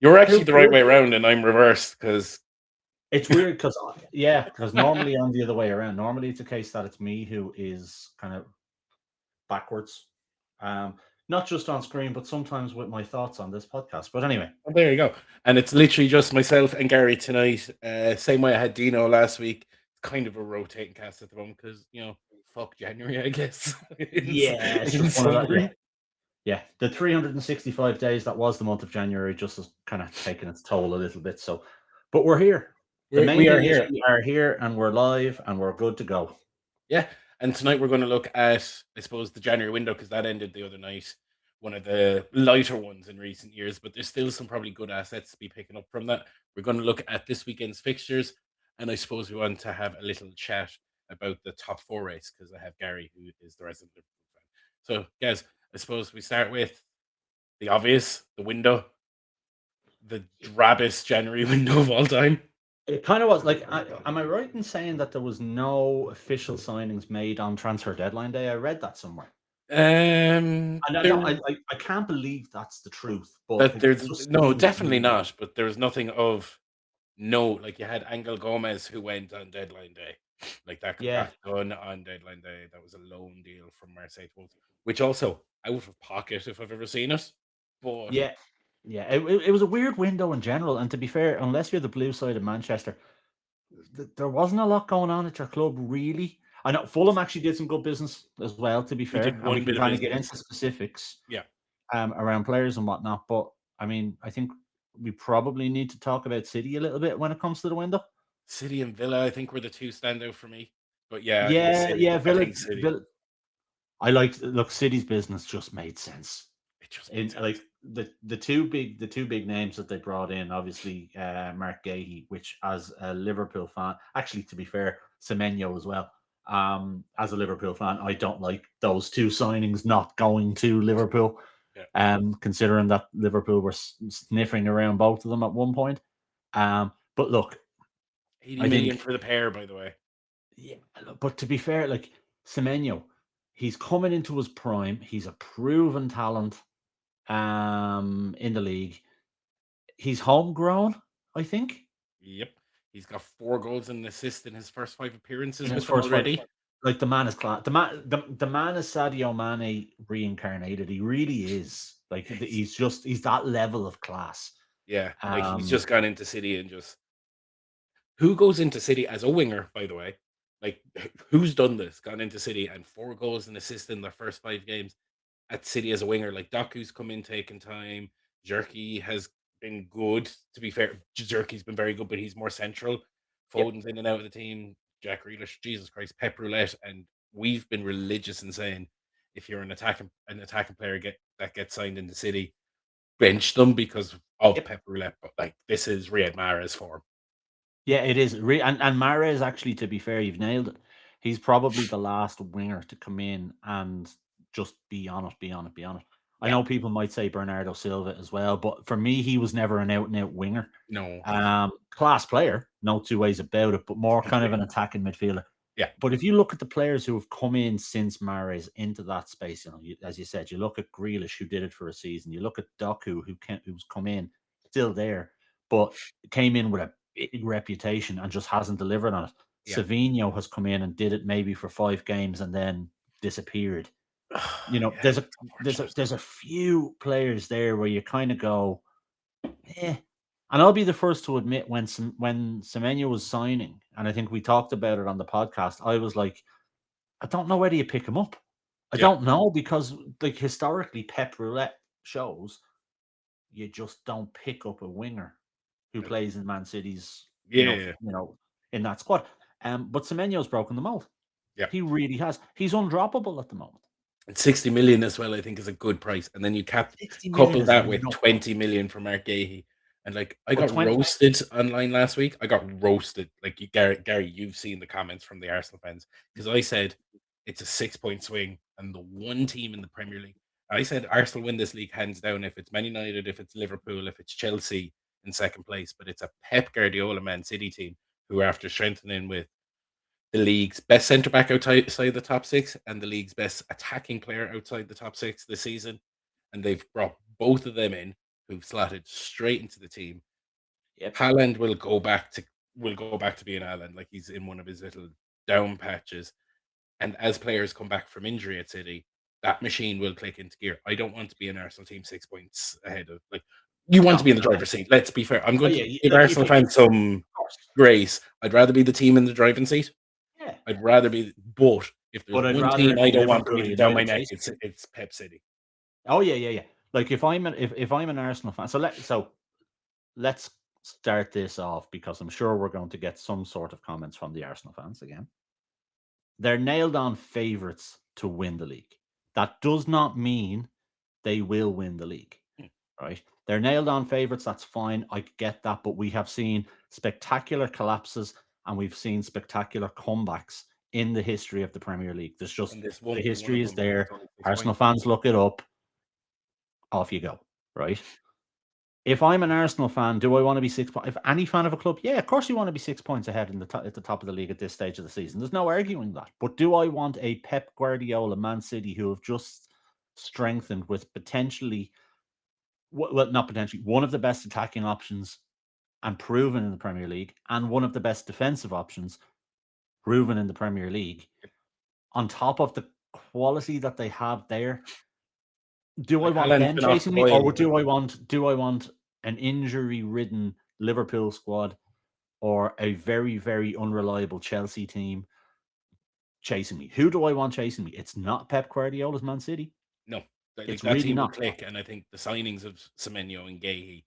You're actually Who the right way could? around, and I'm reversed because It's weird because normally I'm the other way around. Normally it's a case that it's me who is kind of backwards. Um, Not just on screen, but sometimes with my thoughts on this podcast. But anyway, well, there you go. And it's literally just myself and Gary tonight. Same way I had Dino last week. It's kind of a rotating cast at the moment because fuck January, I guess. yeah, it's In just one of that. summary, Yeah. The 365 days that was the month of January just has kind of taken its toll a little bit. So, but we're here. The main we are thing is here. we are here and we're live and we're good to go. Yeah, and tonight we're going to look at, I suppose, the January window because that ended the other night. One of the lighter ones in recent years, but there's still some probably good assets to be picking up from that. We're going to look at this weekend's fixtures, and I suppose we want to have a little chat about the top four race because I have Gary, who is the resident Liverpool fan. So, guys, I suppose we start with the obvious, the window, the drabbest January window of all time. It kind of was like, am I right in saying that there was no official signings made on transfer deadline day? I read that somewhere. And I don't, There I can't believe that's the truth, but that it there's just no, seems definitely weird. not. But there was nothing of no, like you had Angel Gomez who went on deadline day, like that Yeah, got done on deadline day. That was a loan deal from Marseille to Wolves, which also out of pocket if I've ever seen it. But yeah, yeah. It was a weird window in general. And to be fair, unless you're the blue side of Manchester, there wasn't a lot going on at your club, really. I know Fulham actually did some good business as well, to be we fair, did and we one can bit of kind of get business. into specifics Yeah, around players and whatnot. But I mean, I think we probably need to talk about City a little bit when it comes to the window. City and Villa I think were the two standout for me. But yeah, I think Yeah, City. yeah, I think City. Villa. I like look, City's business just made sense. It just made In sense. like the two big names that they brought in, obviously Mark Gahey, which as a Liverpool fan, actually to be fair, Semenyo as well. As a Liverpool fan, I don't like those two signings not going to Liverpool. Yeah, Considering that Liverpool were sniffing around both of them at one point. But look, 80 I million think for the pair, by the way. yeah, but to be fair, like Semenyo, he's coming into his prime. He's a proven talent in the league. He's homegrown, I think, Yep, he's got 4 goals and an assist in his first 5 appearances in his with them first fight. already. Like the man is class. The man is Sadio Mane reincarnated. He really is. Like It's, he's that level of class. yeah, like he's Um, just gone into City and just who goes into City as a winger, by the way? Like, who's done this? Gone into City and 4 goals and assist in their first 5 games at City as a winger. Like, Doku's come in, taking time. Jerky has been good. To be fair, Jerky's been very good, but he's more central. yep. Foden's in and out of the team. Jack Grealish, Jesus Christ, Pep Roulette, and we've been religious in saying if you're an attacking player that gets signed into City, bench them because of Yep. Pep Roulette. But like, this is Riyad Mahrez form. Yeah, it is. And Mahrez, actually, to be fair, you've nailed it. He's probably the last winger to come in and just be on it, be on it, be on it. I Yeah, know people might say Bernardo Silva as well, but for me, he was never an out and out winger. no, Class player, no two ways about it, but more kind of agree. an attacking midfielder. Yeah, But if you look at the players who have come in since Mahrez into that space, as you said, you look at Grealish who did it for a season. You look at Doku who's come in, still there, but came in with a big reputation and just hasn't delivered on it. yeah, Savinho has come in and did it maybe for 5 games and then disappeared. yeah. It's unfortunate. There's a few players there where you kind of go, eh. And I'll be the first to admit when Semenyo was signing, and I think we talked about it on the podcast. I was like, I don't know whether you pick him up. I Yeah, don't know because like historically, Pep Roulette shows you just don't pick up a winger who no. plays in Man City's, Yeah, in that squad. But Semenyo's broken the mold. yeah. He really has. He's undroppable at the moment. And 60 million as well, I think, is a good price. And then you 60 million couple is that with no 20 million from Mark Gahey. And like, I or got 20. roasted online last week. I got roasted. Like, Gary, you've seen the comments from the Arsenal fans because I said it's a 6 point swing and the one team in the Premier League. I said Arsenal win this league hands down if it's Man United, if it's Liverpool, if it's Chelsea in second place. But it's a Pep Guardiola Man City team who, after strengthening with the league's best centre back outside the top six and the league's best attacking player outside the top six this season. And they've brought both of them in who've slotted straight into the team. Yep. Haaland will go back to being Haaland, like he's in one of his little down patches. And as players come back from injury at City, that machine will click into gear. I don't want to be an Arsenal team 6 points ahead of, like, you want to No, be in the no. driver's seat. Let's be fair. I'm Oh going yeah, to give like if Arsenal fans some of course, grace. I'd rather be the team in the driving seat. yeah. I'd rather be, but if there's But I'd one rather team it I be don't want Liverpool or breathing down my United neck, chasing. it's Pep City. Oh yeah. Like if I'm an Arsenal fan, so let's start this off because I'm sure we're going to get some sort of comments from the Arsenal fans again. They're nailed on favourites to win the league. That does not mean they will win the league, right? They're nailed on favourites. That's fine. I get that. But we have seen spectacular collapses and we've seen spectacular comebacks in the history of the Premier League. There's just And this the one of history is them is there. only 6 points. Arsenal fans look it up. Off you go, right? If I'm an Arsenal fan, do I want to be 6 points? If any fan of a club, yeah, of course you want to be 6 points ahead at the top of the league at this stage of the season. There's no arguing that. But do I want a Pep Guardiola Man City who have just strengthened with potentially, well, not potentially, one of the best attacking options and proven in the Premier League, and one of the best defensive options proven in the Premier League, on top of the quality that they have there? Do I Like, want Haaland's them been off the chasing me, boil. or do I want an injury-ridden Liverpool squad or a very, very unreliable Chelsea team chasing me? Who do I want chasing me? It's not Pep Guardiola's Man City. No, like It's that really team will not. click, and I think the signings of Semenyo and Gahey.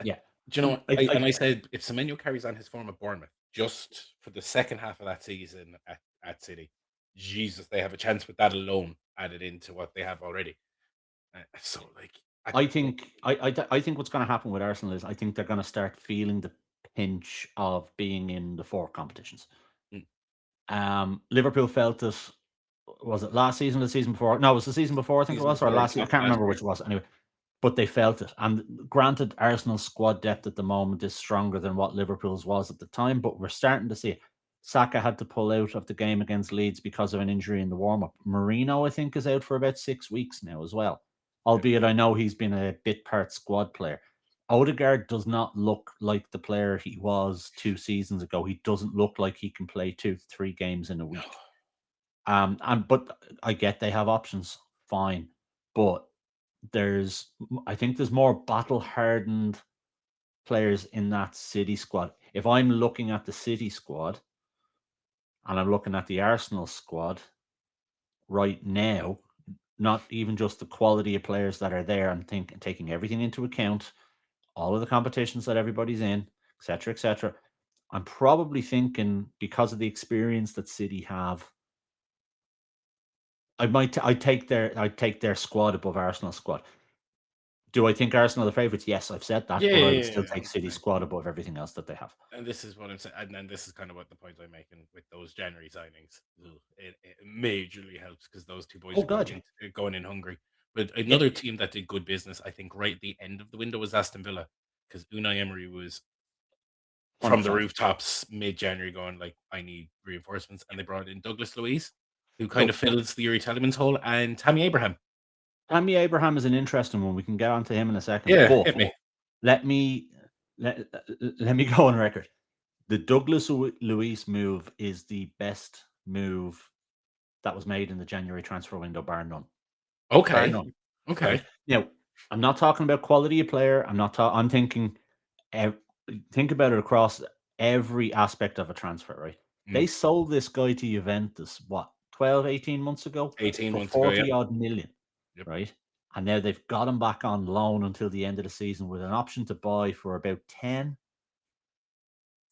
Yeah. Do you know what? I I said if Semenyo carries on his form at Bournemouth just for the second half of that season at City, Jesus, they have a chance with that alone added into what they have already. So, like, I think what's going to happen with Arsenal is I think they're going to start feeling the pinch of being in the four competitions. Liverpool felt it. Was it last season or the season before? No, it was the season before, I think it was, or last season. I can't remember which it was. Anyway, but they felt it. And granted, Arsenal's squad depth at the moment is stronger than what Liverpool's was at the time, but we're starting to see it. Saka had to pull out of the game against Leeds because of an injury in the warm-up. Marino, I think, is out for about 6 weeks now as well. Albeit I know he's been a bit part squad player. Odegaard does not look like the player he was 2 seasons ago. He doesn't look like he can play 2 to 3 games in a week. But I get they have options, fine. But I think there's more battle hardened players in that City squad. If I'm looking at the City squad and I'm looking at the Arsenal squad right now, not even just the quality of players that are there, I'm taking everything into account, all of the competitions that everybody's in, etc., etc. I'm probably thinking, because of the experience that City have, I'd take their squad above Arsenal's squad. Do I think Arsenal are the favourites? Yes, I've said that, but I would still take City squad above everything else that they have. And this is what I'm saying, and then this is kind of what the point I'm making with those January signings. It majorly helps because those two boys Oh are God, yeah. going in hungry. But Yeah, another team that did good business, I think, right at the end of the window was Aston Villa, because Unai Emery was from the 100%. rooftops mid-January going like, I need reinforcements, and they brought in Douglas Luiz, who kind of So fills the Yuri Telemans hole, and Tammy Abraham. Tammy Abraham is an interesting one. We can get onto him in a second, Yeah, but hit me. let me let me go on record. The Douglas Luiz move is the best move that was made in the January transfer window, bar none. Bar Okay, none. Right okay. now, I'm not talking about quality of player. I'm thinking. Think about it across every aspect of a transfer, right? They sold this guy to Juventus, what, 12, 18 months ago 18 for months ago, yeah. 40 odd million, Yep. right? And now they've got him back on loan until the end of the season with an option to buy for about 10.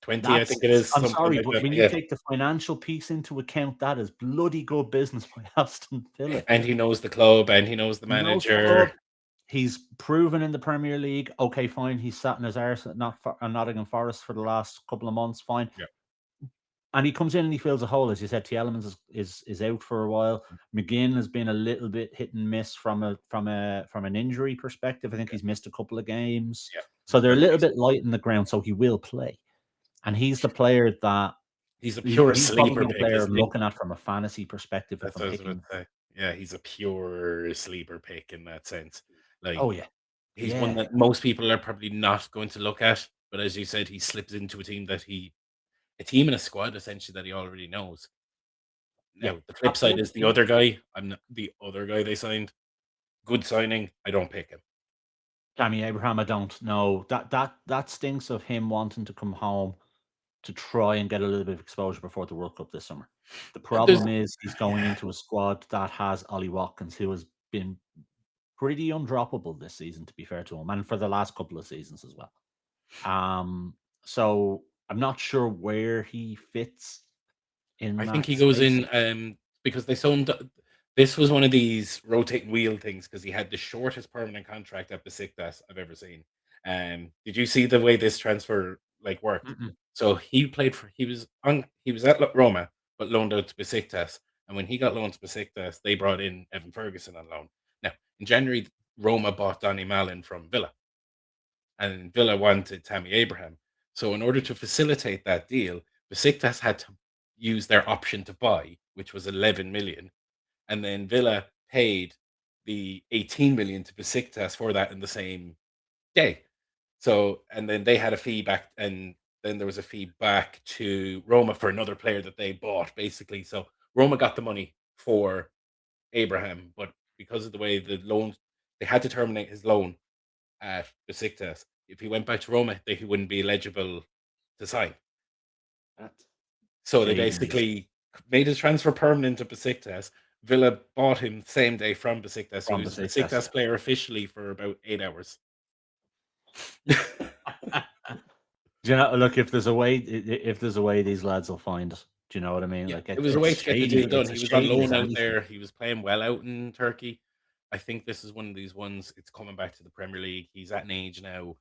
20, I think it is, I'm something sorry, like but that. when you Yeah. take the financial piece into account, that is bloody good business by Aston Villa. And he knows the club, and he knows the He knows the manager. club. He's proven in the Premier League. Okay, fine. He's sat in his arse at Nottingham Forest for the last couple of months. Fine. Yeah. And he comes in and he fills a hole. As you said, Tielemans is out for a while. McGinn has been a little bit hit and miss from an injury perspective. I think he's missed a couple of games. Yeah. So He's they're a been little decent. bit light in the ground. So he will play. And he's the player that He's a pure he's sleeper probably the pick, player isn't I'm he? looking at from a fantasy perspective if That's I'm what I was about picking. to say. Yeah, he's a pure sleeper pick in that sense. Like, Oh yeah. He's one Yeah, that most people are probably not going to look at, but as you said, he slips into a team a team and a squad essentially that he already knows. yeah, Now, the flip side is the absolutely. other guy. I'm not the other guy they signed. Good signing. I don't pick him. Tammy Abraham, I don't know. That stinks of him wanting to come home to try and get a little bit of exposure before the World Cup this summer. The There's problem is he's going yeah, into a squad that has Ollie Watkins, who has been pretty undroppable this season, to be fair to him, and for the last couple of seasons as well. So I'm not sure where he fits in I think that he goes space. in because they signed. This was one of these rotating wheel things because he had the shortest permanent contract at Besiktas I've ever seen. Did you see the way this transfer worked? Mm-mm. So he was at Roma but loaned out to Besiktas, and when he got loaned to Besiktas, they brought in Evan Ferguson on loan. Now in January, Roma bought Donny Malin from Villa, and Villa wanted Tammy Abraham. So in order to facilitate that deal, Besiktas had to use their option to buy, which was 11 million, and then Villa paid the 18 million to Besiktas for that in the same day. So and then they had a fee back, and then there was a fee back to Roma for another player that they bought, basically. So Roma got the money for Abraham, but because of the way the loan, they had to terminate his loan at Besiktas. If he went back to Roma, he wouldn't be eligible to sign. That's So they Jeez. basically made his transfer permanent to Besiktas. Villa bought him the same day from Besiktas. So he From was a Besiktas. Besiktas player officially for about 8 hours. Do you know? Look, if there's a way, if there's a way, these lads will find it. Do you know what I mean? Yeah, Like it was a way to get the deal done. it's He as was on shady as loan out anything. there. He was playing well out in Turkey. I think this is one of these ones. It's coming back to the Premier League. He's at an age now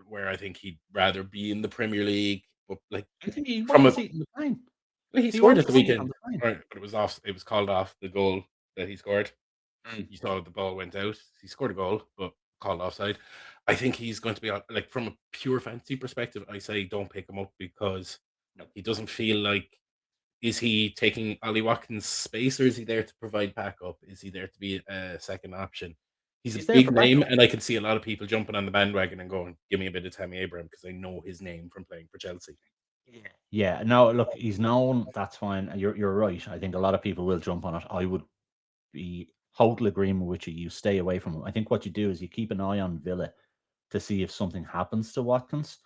where I think he'd rather be in the Premier League. But like I think he from won't a see it in the plane. well, he He scored won't at the see it on weekend, the plane. right? But it was off. It was called off the goal that he scored. Mm. You saw the ball went out. He scored a goal, but called offside. I think he's going to be like from a pure fantasy perspective. I say don't pick him up because No, he doesn't feel like is he taking Ollie Watkins' space or is he there to provide backup? Is he there to be a second option? He's a he's there big for name, backup. and I can see a lot of people jumping on the bandwagon and going, "Give me a bit of Tammy Abraham," because I know his name from playing for Chelsea. Yeah. Yeah. No, look, he's known. That's fine. You're right. I think a lot of people will jump on it. I would be total agreement with you. You stay away from him. I think what you do is you keep an eye on Villa to see if something happens to Watkins.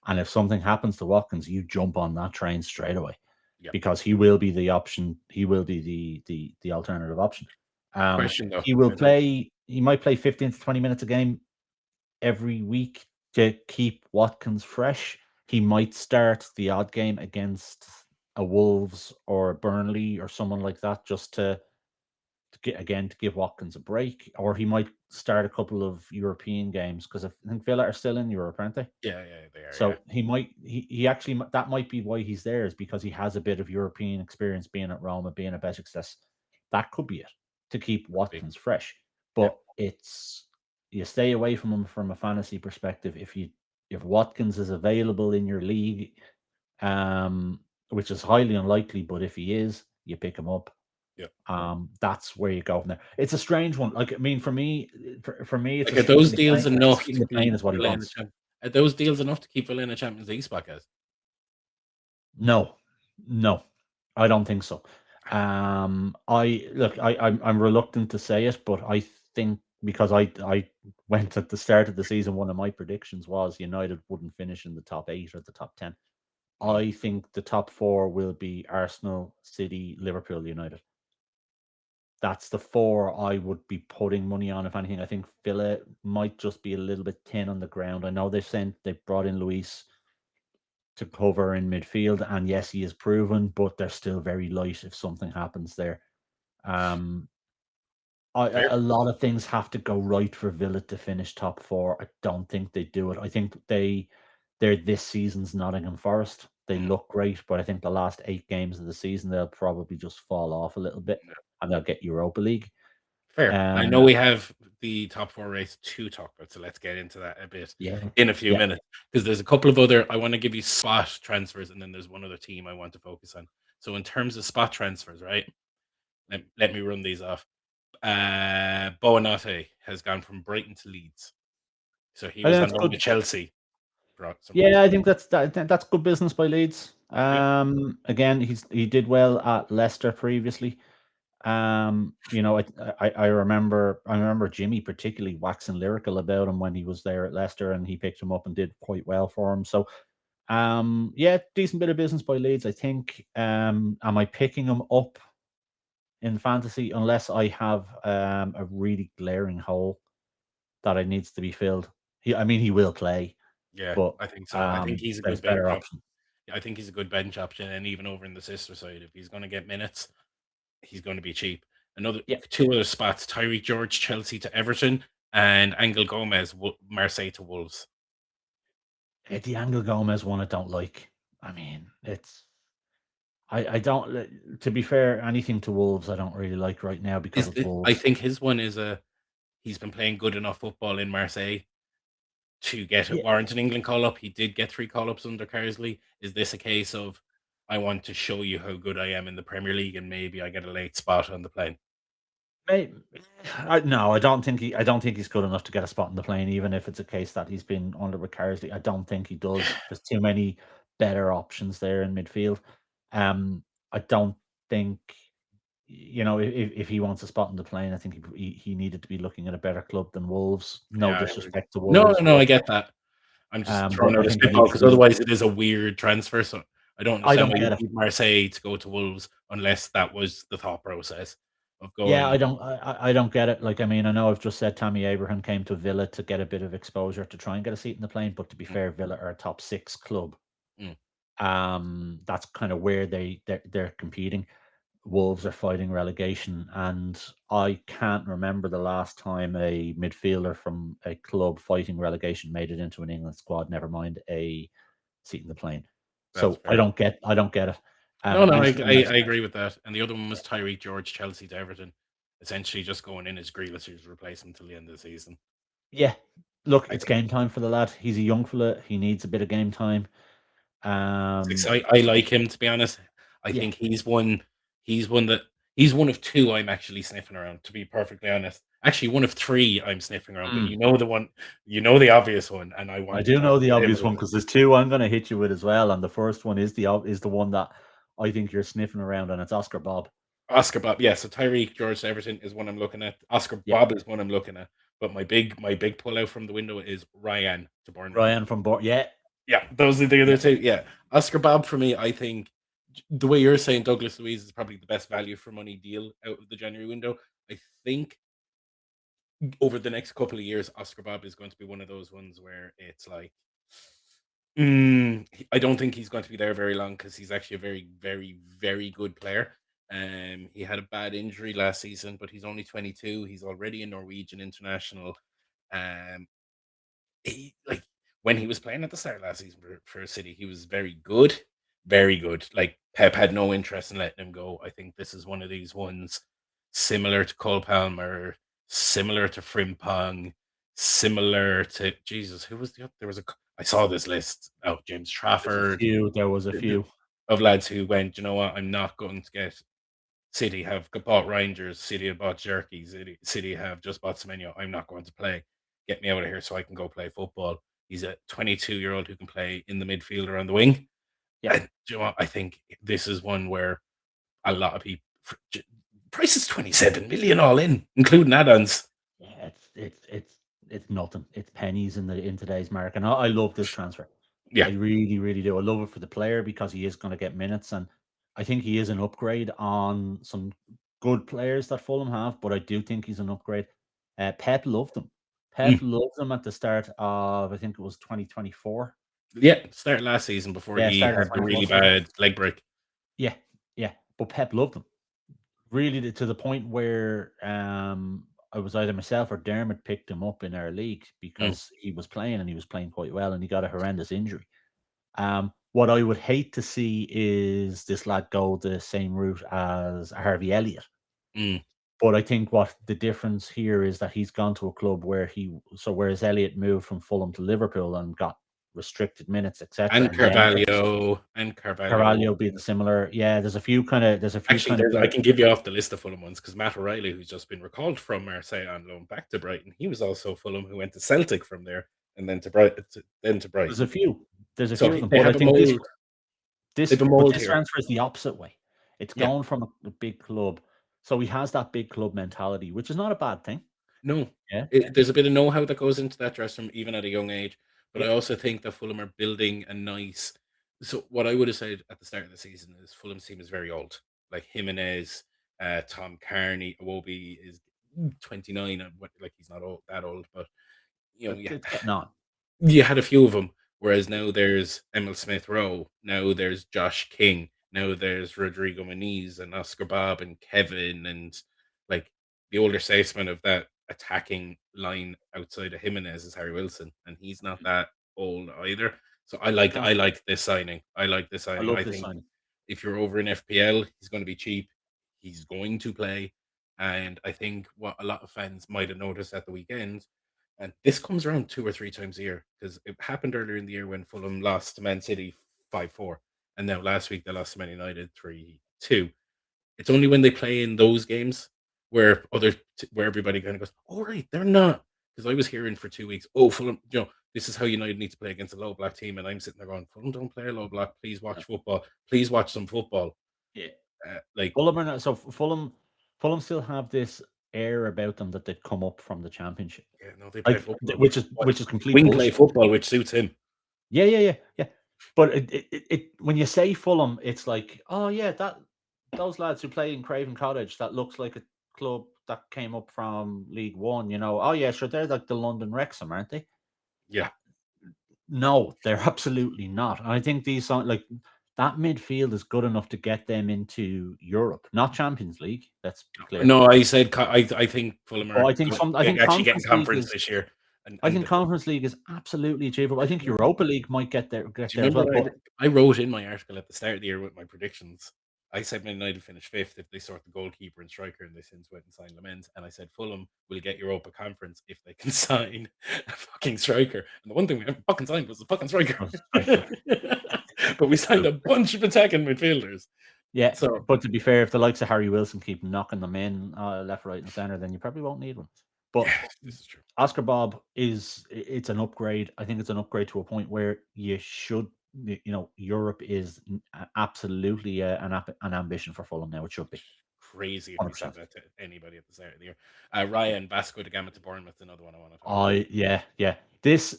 And if something happens to Watkins, you jump on that train straight away Yeah. because he will be the option. He will be the alternative option. Question though, He will I don't. play. He might play 15 to 20 minutes a game every week to keep Watkins fresh. He might start the odd game against a Wolves or a Burnley or someone like that just to give Watkins a break, or he might start a couple of European games because I think Villa are still in Europe, aren't they? Yeah, yeah, they are. Yeah, So he actually that might be why he's there is because he has a bit of European experience being at Roma, being at Besiktas. That could be it to keep could be. Watkins fresh. Yeah, But it's you stay away from him from a fantasy perspective. If Watkins is available in your league, which is highly unlikely, but if he is, you pick him up. yeah. That's where you go from there. It's a strange one. Like I mean, for me, it's Like, a are those sleeping the deals plane. enough Sleeping to the plane keep is what he Villa in the wants. champ? Are those deals enough to keep Villa in a Champions League spot, guys? No, no, I don't think so. I look, I'm reluctant to say it, but I think because I went at the start of the season, one of my predictions was United wouldn't finish in the top 8 or the top 10. Mm. I think the top 4 will be Arsenal, City, Liverpool, United. That's the 4 I would be putting money on. If anything, I think Villa might just be a little bit thin on the ground. I know they brought in Luis to cover in midfield, and yes, he is proven, but they're still very light if something happens there. Um, Fair. a lot of things have to go right for Villa to finish top 4. I don't think they do it. I think they're this season's Nottingham Forest. They Mm. look great, but I think the last 8 games of the season they'll probably just fall off a little bit, and they'll get Europa League. Fair. I know Um, we have the top 4 race to talk about, so let's get into that a bit yeah, in a few yeah. minutes because there's a couple of other I want to give you spot transfers, and then there's one other team I want to focus on. So in terms of spot transfers, right? Let me run these off. Boanate has gone from Brighton to Leeds. So he I was think on that's loan good. to Chelsea for some Yeah, reason. I think that's good business by Leeds. Yeah, Again, he did well at Leicester previously. I remember Jimmy particularly waxing lyrical about him when he was there at Leicester, and he picked him up and did quite well for him. So, yeah, decent bit of business by Leeds, I think. Am I picking him up in fantasy unless I have a really glaring hole that it needs to be filled? He will play, yeah, but I think so. I think he's a there's good bench better option. options. I think he's a good bench option, and even over in the sister side, if he's going to get minutes, he's going to be cheap. Another Yeah, two other spots: Tyreek George, Chelsea to Everton, and Angel Gomez, Marseille to Wolves. the Angel Gomez one I don't like. I mean, I don't. To be fair, anything to Wolves I don't really like right now because it's I Wolves. think his one is he's been playing good enough football in Marseille to get a Yeah, warrant an England call up. He did get 3 call ups under Carsley. Is this a case of I want to show you how good I am in the Premier League and maybe I get a late spot on the plane? may, no, I don't think he's good enough to get a spot in the plane, even if it's a case that he's been under with Carsley. I don't think he does. There's too many better options there in midfield. I don't think if he wants a spot in the plane, I think he needed to be looking at a better club than Wolves. No Yeah, I agree. disrespect to No, Wolves, no, I get that. I'm just but throwing out I a think he spitball needs to because be. otherwise it is a weird transfer. So I don't I understand don't why you get it. leave Marseille to go to Wolves unless that was the thought process of Yeah, going. I don't get it. Like, I mean, I know I've just said Tammy Abraham came to Villa to get a bit of exposure to try and get a seat in the plane, but to be Mm, fair, Villa are a top six club. mm, That's kind of where they're competing. Wolves are fighting relegation, and I can't remember the last time a midfielder from a club fighting relegation made it into an England squad. Never mind a seat in the plane. that's So I fair. don't get it. No, no, Mentioned him I as agree with that. And the other one was Tyreek George, Chelsea to Everton, essentially just going in as Grealish's replacement till the end of the season. yeah. Look, I it's think game time for the lad. He's a young fella. He needs a bit of game time. Um, I like him, to be honest. I yeah. think he's one that he's one of two I'm actually sniffing around, to be perfectly honest. Actually, one of three I'm sniffing around, but Mm. you know the one, you know the obvious one, and I I want to do talk know the about him a obvious little one bit. because there's two I'm going to hit you with as well, and the first one is the one that I think you're sniffing around, and it's Oscar Bob. Oscar Bob, yeah. So Tyreek George Everton is one I'm looking at. Oscar Yeah, Bob is one I'm looking at. But my big pull out from the window is Ryan to Bournemouth. Ryan from Board. Yeah, Yeah, those are the yeah, other two. Yeah, Oscar Bob for me. I think the way you're saying Douglas Luiz is probably the best value for money deal out of the January window. I think over the next couple of years, Oscar Bob is going to be one of those ones where it's like, I don't think he's going to be there very long because he's actually a very, very, very good player. He had a bad injury last season, but he's only 22. He's already a Norwegian international. Um, he like when he was playing at the start of last season for City, he was very good, very good. Like Pep had no interest in letting him go. I think this is one of these ones similar to Cole Palmer, similar to Frimpong, similar to Jesus. Who was the there was a I saw this list. Oh, James there's a Trafford few. There was a few. of lads who went. You know what? I'm not going to get City have bought Rangers, City have bought Jerky, City have just bought Semenyo. I'm not going to play. Get me out of here so I can go play football. He's a 22-year-old who can play in the midfield or on the wing. Yeah, And do you know what? I think this is one where a lot of people price is 27 million all in, including add-ons. yeah. It's nothing. It's pennies in today's market, and I love this transfer. I Yeah. really, really do. I love it for the player because he is going to get minutes, and I think he is an upgrade on some good players that Fulham have. But I do think he's an upgrade. Pep loved him. Pep Mm. loved him at the start of I think it was 2024. Yeah. Start last season before Yeah, he started had the 24. really So bad leg break. yeah, yeah. But Pep loved him really to the point where I was either myself or Dermot picked him up in our league Mm. because he was playing and he was playing quite well, and he got a horrendous injury. What I would hate to see is this lad go the same route as Harvey Elliott. Mm. But I think what the difference here is that he's gone to a club where whereas Elliott moved from Fulham to Liverpool and got restricted minutes, etc., And and then went to Carvalho. Carvalho being similar. Yeah, there's a few Actually, kind of I very can give you off the list of Fulham ones because Matt O'Reilly, who's just been recalled from Marseille on loan back to Brighton, he was also Fulham who went to Celtic from there and then to Brighton. There's a Brighton. few. There's a So few of them, they but I have a think this mold. They this have a but mold this here. transfer is the opposite way. It's Yeah. going from a big club, so he has that big club mentality, which is not a bad thing. No, Yeah, there's a bit of know-how that goes into that dressing room, even at a young age. But yeah. I also think that Fulham are building a nice. So what I would have said at the start of the season is Fulham's team is very old. Like Jimenez, Tom Carney, Iwobi is 29, and like he's not that old, but yeah, It's getting on. you had a few of them. Whereas now there's Emil Smith Rowe, now there's Josh King, now there's Rodrigo Muniz and Oscar Bob and Kevin, and like the older statesman of that attacking line outside of Jimenez is Harry Wilson, and he's not that old either. So I No, like this signing. I like this I signing. love I this think signing. if you're over in FPL, he's going to be cheap. He's going to play, and I think what a lot of fans might have noticed at the weekend, and this comes around 2 or 3 times a year because it happened earlier in the year when Fulham lost to Man City 5-4, and now last week they lost to Man United 3-2. It's only when they play in those games where where everybody kind of goes, "Oh right, they're not." Because I was hearing for 2 weeks, "Oh Fulham, this is how United need to play against a low block team," and I'm sitting there going, "Fulham don't play a low block. Please No, watch football. Please watch some football." yeah. Like, Fulham are not, so Fulham still have this air about them that they've come up from the Championship, yeah, no, they play like football, which is complete wing play bullshit. football, which suits him. Yeah. But it when you say Fulham, it's like, oh yeah, those lads who play in Craven Cottage, that looks like a club that came up from League One. Oh yeah, sure, they're like the London Wrexham, aren't they? Yeah. No, they're absolutely not. And I think these like that midfield is good enough to get them into Europe, not Champions League. Let's be clear. No, I said I think Fulham But are I think actually getting Conference League conference is this year, I think and Conference League is absolutely achievable. I think do Europa League might get you there as well. remember But I wrote in my article at the start of the year with my predictions? I said Man United finish fifth if they sort the goalkeeper and striker, and they since went and signed Lamens. And I said Fulham will get Europa Conference if they can sign a fucking striker. And the one thing we never fucking signed was the fucking striker. striker. But we signed a bunch of attacking midfielders. Yeah, So but to be fair, if the likes of Harry Wilson keep knocking them in left, right, and center, then you probably won't need one. But yeah, this is true. Oscar Bob it's an upgrade. I think it's an upgrade to a point where you should, Europe is absolutely an ambition for Fulham now. It should be Crazy if you said 100%. that to anybody at the start of the year. Ryan Vasco da Gama to Bournemouth, another one I want to talk about. Yeah. This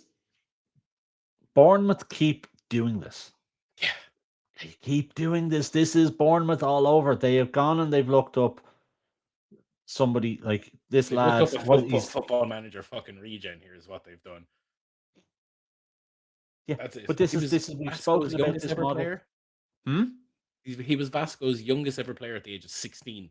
Bournemouth keep doing this. Yeah. They keep doing this. This is Bournemouth all over. They have gone and they've looked up somebody like this They've looked up lad's a what he's football manager fucking regen here is what they've done. yeah. That's it. But He was we've Vasco's spoken about youngest this ever model. player. Hmm? He was Vasco's youngest ever player at the age of 16.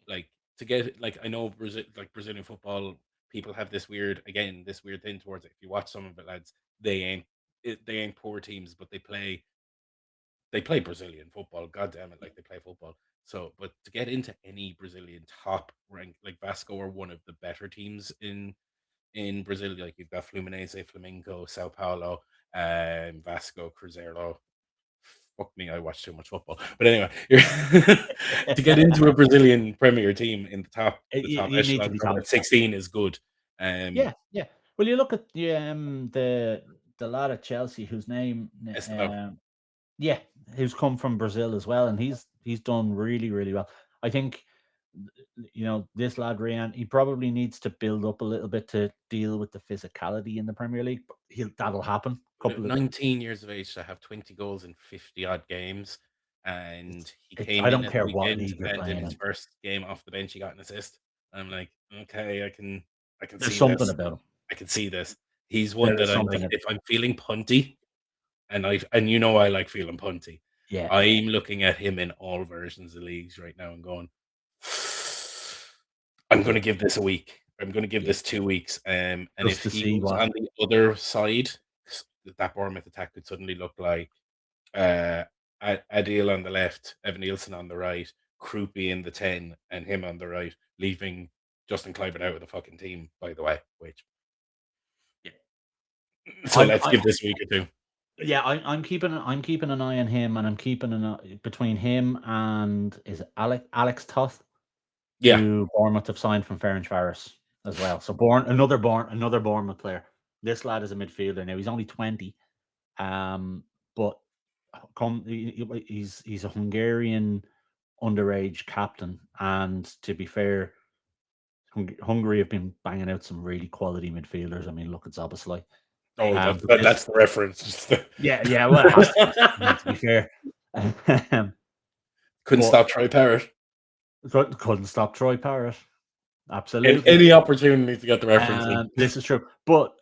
Like to get like I know Brazilian football people have this weird thing towards it. If you watch some of it, lads, they ain't poor teams, but they play Brazilian football. God damn it, like they play football. So, but to get into any Brazilian top rank, like Vasco are one of the better teams in Brazil. Like you've got Fluminense, Flamengo, Sao Paulo, Vasco, Cruzeiro. Fuck me, I watch too much football. But anyway, to get into a Brazilian Premier team in the top You need to echelon be from top. at 16 is good. Um, Yeah. Well, you look at the lad at Chelsea whose name, Esteban, yeah, who's come from Brazil as well, and he's done really really well. I think this lad Ryan, he probably needs to build up a little bit to deal with the physicality in the Premier League, but that'll happen. at 19 years of age to have 20 goals in 50 odd games, and he I came in don't at the care what weekend league you're and in playing his in. first game off the bench he got an assist. I'm like, okay, I can There's see something this. about him. I can see this. He's one There that is I'm like, something. if I'm feeling punty, and I like feeling punty. Yeah. I'm looking at him in all versions of leagues right now and going, I'm going to give this a week. I'm going to give Yeah. this 2 weeks. And Just if to he see goes what. on the other side, that Bournemouth attack could suddenly look like uh, Adil on the left, Evan Nielsen on the right, Krupi in the 10, and him on the right, leaving Justin Kluivert out of the fucking team, by the way. Yeah. So let's give this week or two. Yeah, I'm keeping an eye on him, and I'm keeping an eye between him and is it Alex Toth, Yeah. who Bournemouth have signed from Ferencvaros as well. So another Bournemouth player. This lad is a midfielder now. He's only 20, but he's a Hungarian underage captain, and to be fair, Hungary have been banging out some really quality midfielders. I mean, look at Szoboszlai. Oh, But that's the reference. yeah, well, it has to be. I mean, to be fair, Couldn't but stop Troy Parrott. couldn't stop Troy Parrott. Absolutely. Any opportunity to get the reference in. This is true, but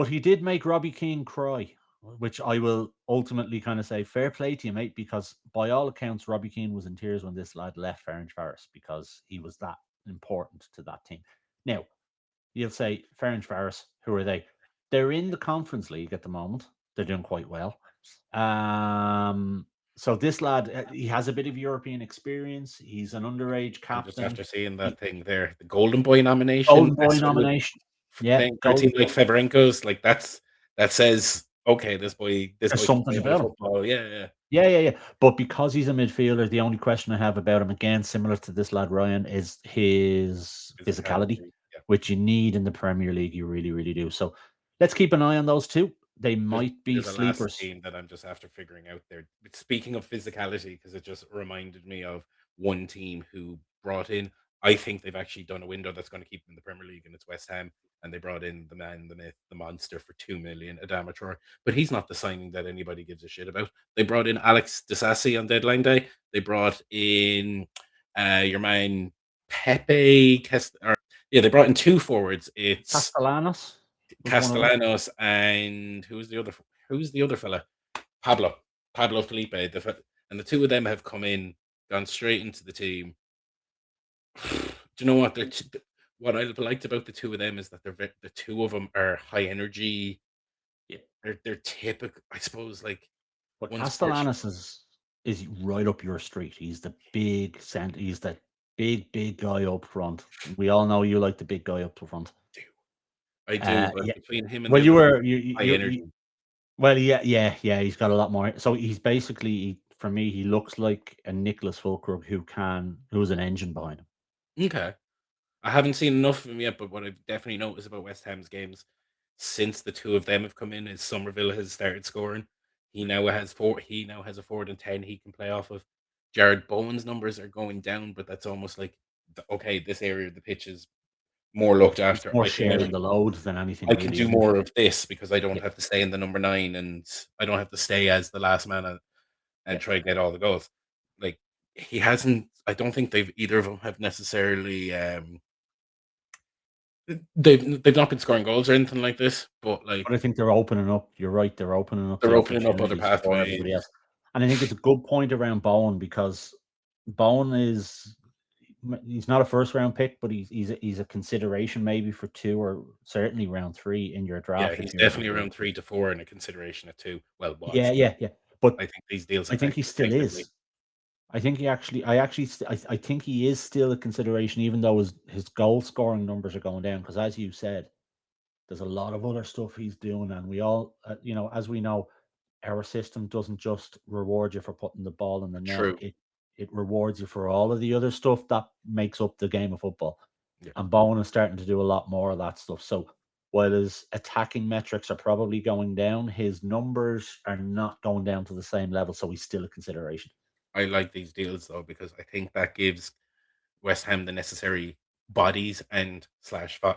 he did make Robbie Keane cry, which I will ultimately kind of say fair play to you, mate, because by all accounts, Robbie Keane was in tears when this lad left Ferencváros because he was that important to that team. Now, you'll say Ferencváros, who are they? They're in the Conference League at the moment. They're doing quite well. So this lad, he has a bit of European experience. He's an underage I'm just captain. after seeing that thing there, the Golden Boy nomination. Golden Boy nomination. Yeah, playing for a team like Fedorenko's, like that says okay, this boy there's something about him. Football. Yeah. But because he's a midfielder, the only question I have about him, again, similar to this lad Ryan, is his physicality, which you need in the Premier League. You really, really do. So let's keep an eye on those two. They might be There's sleepers. A last team that I'm just after figuring out there. But speaking of physicality, because it just reminded me of one team who brought in. I think they've actually done a window that's going to keep them in the Premier League, and it's West Ham. And they brought in the man, the myth, the monster for 2 million, Adama Traore. But he's not the signing that anybody gives a shit about. They brought in Alex Disasi on deadline day. They brought in your man Pepe. They brought in two forwards. It's Castellanos and who's the other fella? Pablo Felipe. And the two of them have come in, gone straight into the team. Do you know what? What I liked about the two of them is that the two of them are high energy. Yeah, they're typical, I suppose. Like, but Castellanos is right up your street. He's the big center. He's the big guy up front. We all know you like the big guy up front. I do, but between him and well, high energy. Well, yeah. He's got a lot more. So he's basically, for me, he looks like a Nicholas Fulkrug who's an engine behind him. Okay. I haven't seen enough of him yet, but what I've definitely noticed about West Ham's games since the two of them have come in is Somerville has started scoring. He now has a forward and 10 he can play off of. Jared Bowen's numbers are going down, but that's almost like okay, this area of the pitch is more looked after. It's more sharing the load than anything. I can do more of this because I don't have to stay in the number 9 and I don't have to stay as the last man and try to get all the goals. Like, he hasn't. I don't think either of them have necessarily. They've not been scoring goals or anything like this, but I think they're opening up. You're right. They're opening up. They're opening up other pathways. Everybody else. And I think it's a good point around Bowen because Bowen he's not a first round pick, but he's a consideration maybe for 2 or certainly round 3 in your draft. Yeah, he's definitely around 3 to 4 and a consideration at 2. Well, yeah. But I think these deals. I think he still is. I think I think he is still a consideration, even though his goal scoring numbers are going down. Because as you said, there's a lot of other stuff he's doing, and we all, as we know, our system doesn't just reward you for putting the ball in the net. True. It rewards you for all of the other stuff that makes up the game of football. Yeah. And Bowen is starting to do a lot more of that stuff. So while his attacking metrics are probably going down, his numbers are not going down to the same level. So he's still a consideration. I like these deals though because I think that gives West Ham the necessary bodies and /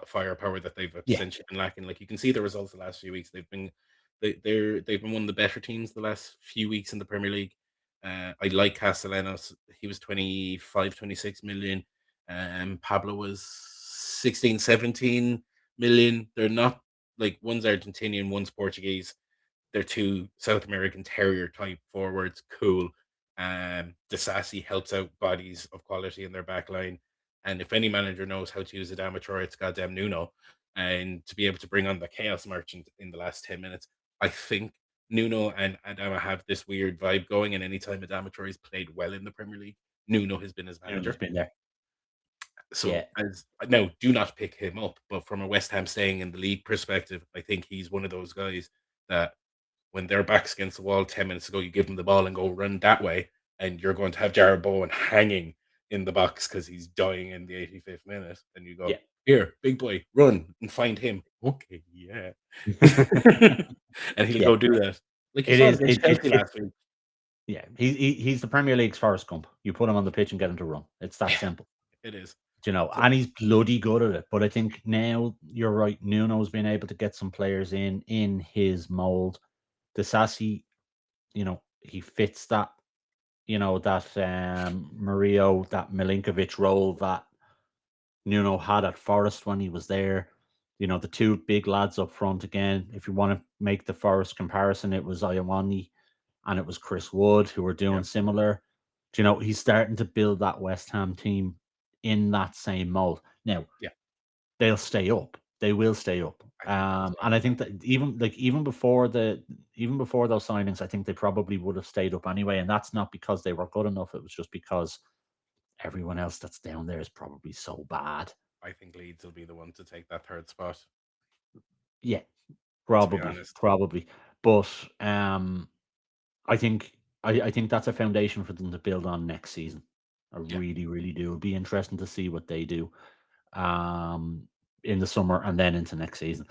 firepower that they've essentially been lacking. Like, you can see the results the last few weeks. They've been one of the better teams the last few weeks in the Premier League. I like Castellanos. He was 25, 26 million. Pablo was 16, 17 million. They're not like, one's Argentinian, one's Portuguese. They're two South American terrier type forwards. Cool. Disasi helps out bodies of quality in their back line. And if any manager knows how to use Adama Traore, it's goddamn Nuno. And to be able to bring on the Chaos Merchant in the last 10 minutes, I think Nuno and Adama have this weird vibe going. And anytime Adama Traore's played well in the Premier League, Nuno has been his manager. Nuno's been there. So now, do not pick him up. But from a West Ham staying in the league perspective, I think he's one of those guys that when their backs against the wall 10 minutes ago, you give them the ball and go run that way, and you're going to have Jared Bowen hanging in the box because he's dying in the 85th minute. And you go, Here, big boy, run and find him. Okay, yeah. And he'll Yeah, go do that. Like you it saw is. against Chelsea last week. Yeah, he's the Premier League's Forrest Gump. You put him on the pitch and get him to run. It's that Yeah, simple. it is. So, And he's bloody good at it. But I think now you're right. Nuno's been able to get some players in his mold. The Sassy, he fits that. That Mario, that Milinkovic role that Nuno had at Forest when he was there. The two big lads up front again. If you want to make the Forest comparison, it was Iowani and it was Chris Wood who were yeah, doing similar. He's starting to build that West Ham team in that same mold. Now, yeah, they'll stay up. They will stay up. I think that as And well. I think that even before those signings, I think they probably would have stayed up anyway. And that's not because they were good enough. It was just because everyone else that's down there is probably so bad. I think Leeds will be the one to take that third spot, Yeah, to be probably, honest. probably. But I think I think that's a foundation for them to build on next season. I Yeah. really, really do. It'll be interesting to see what they do um in the summer and then into next season.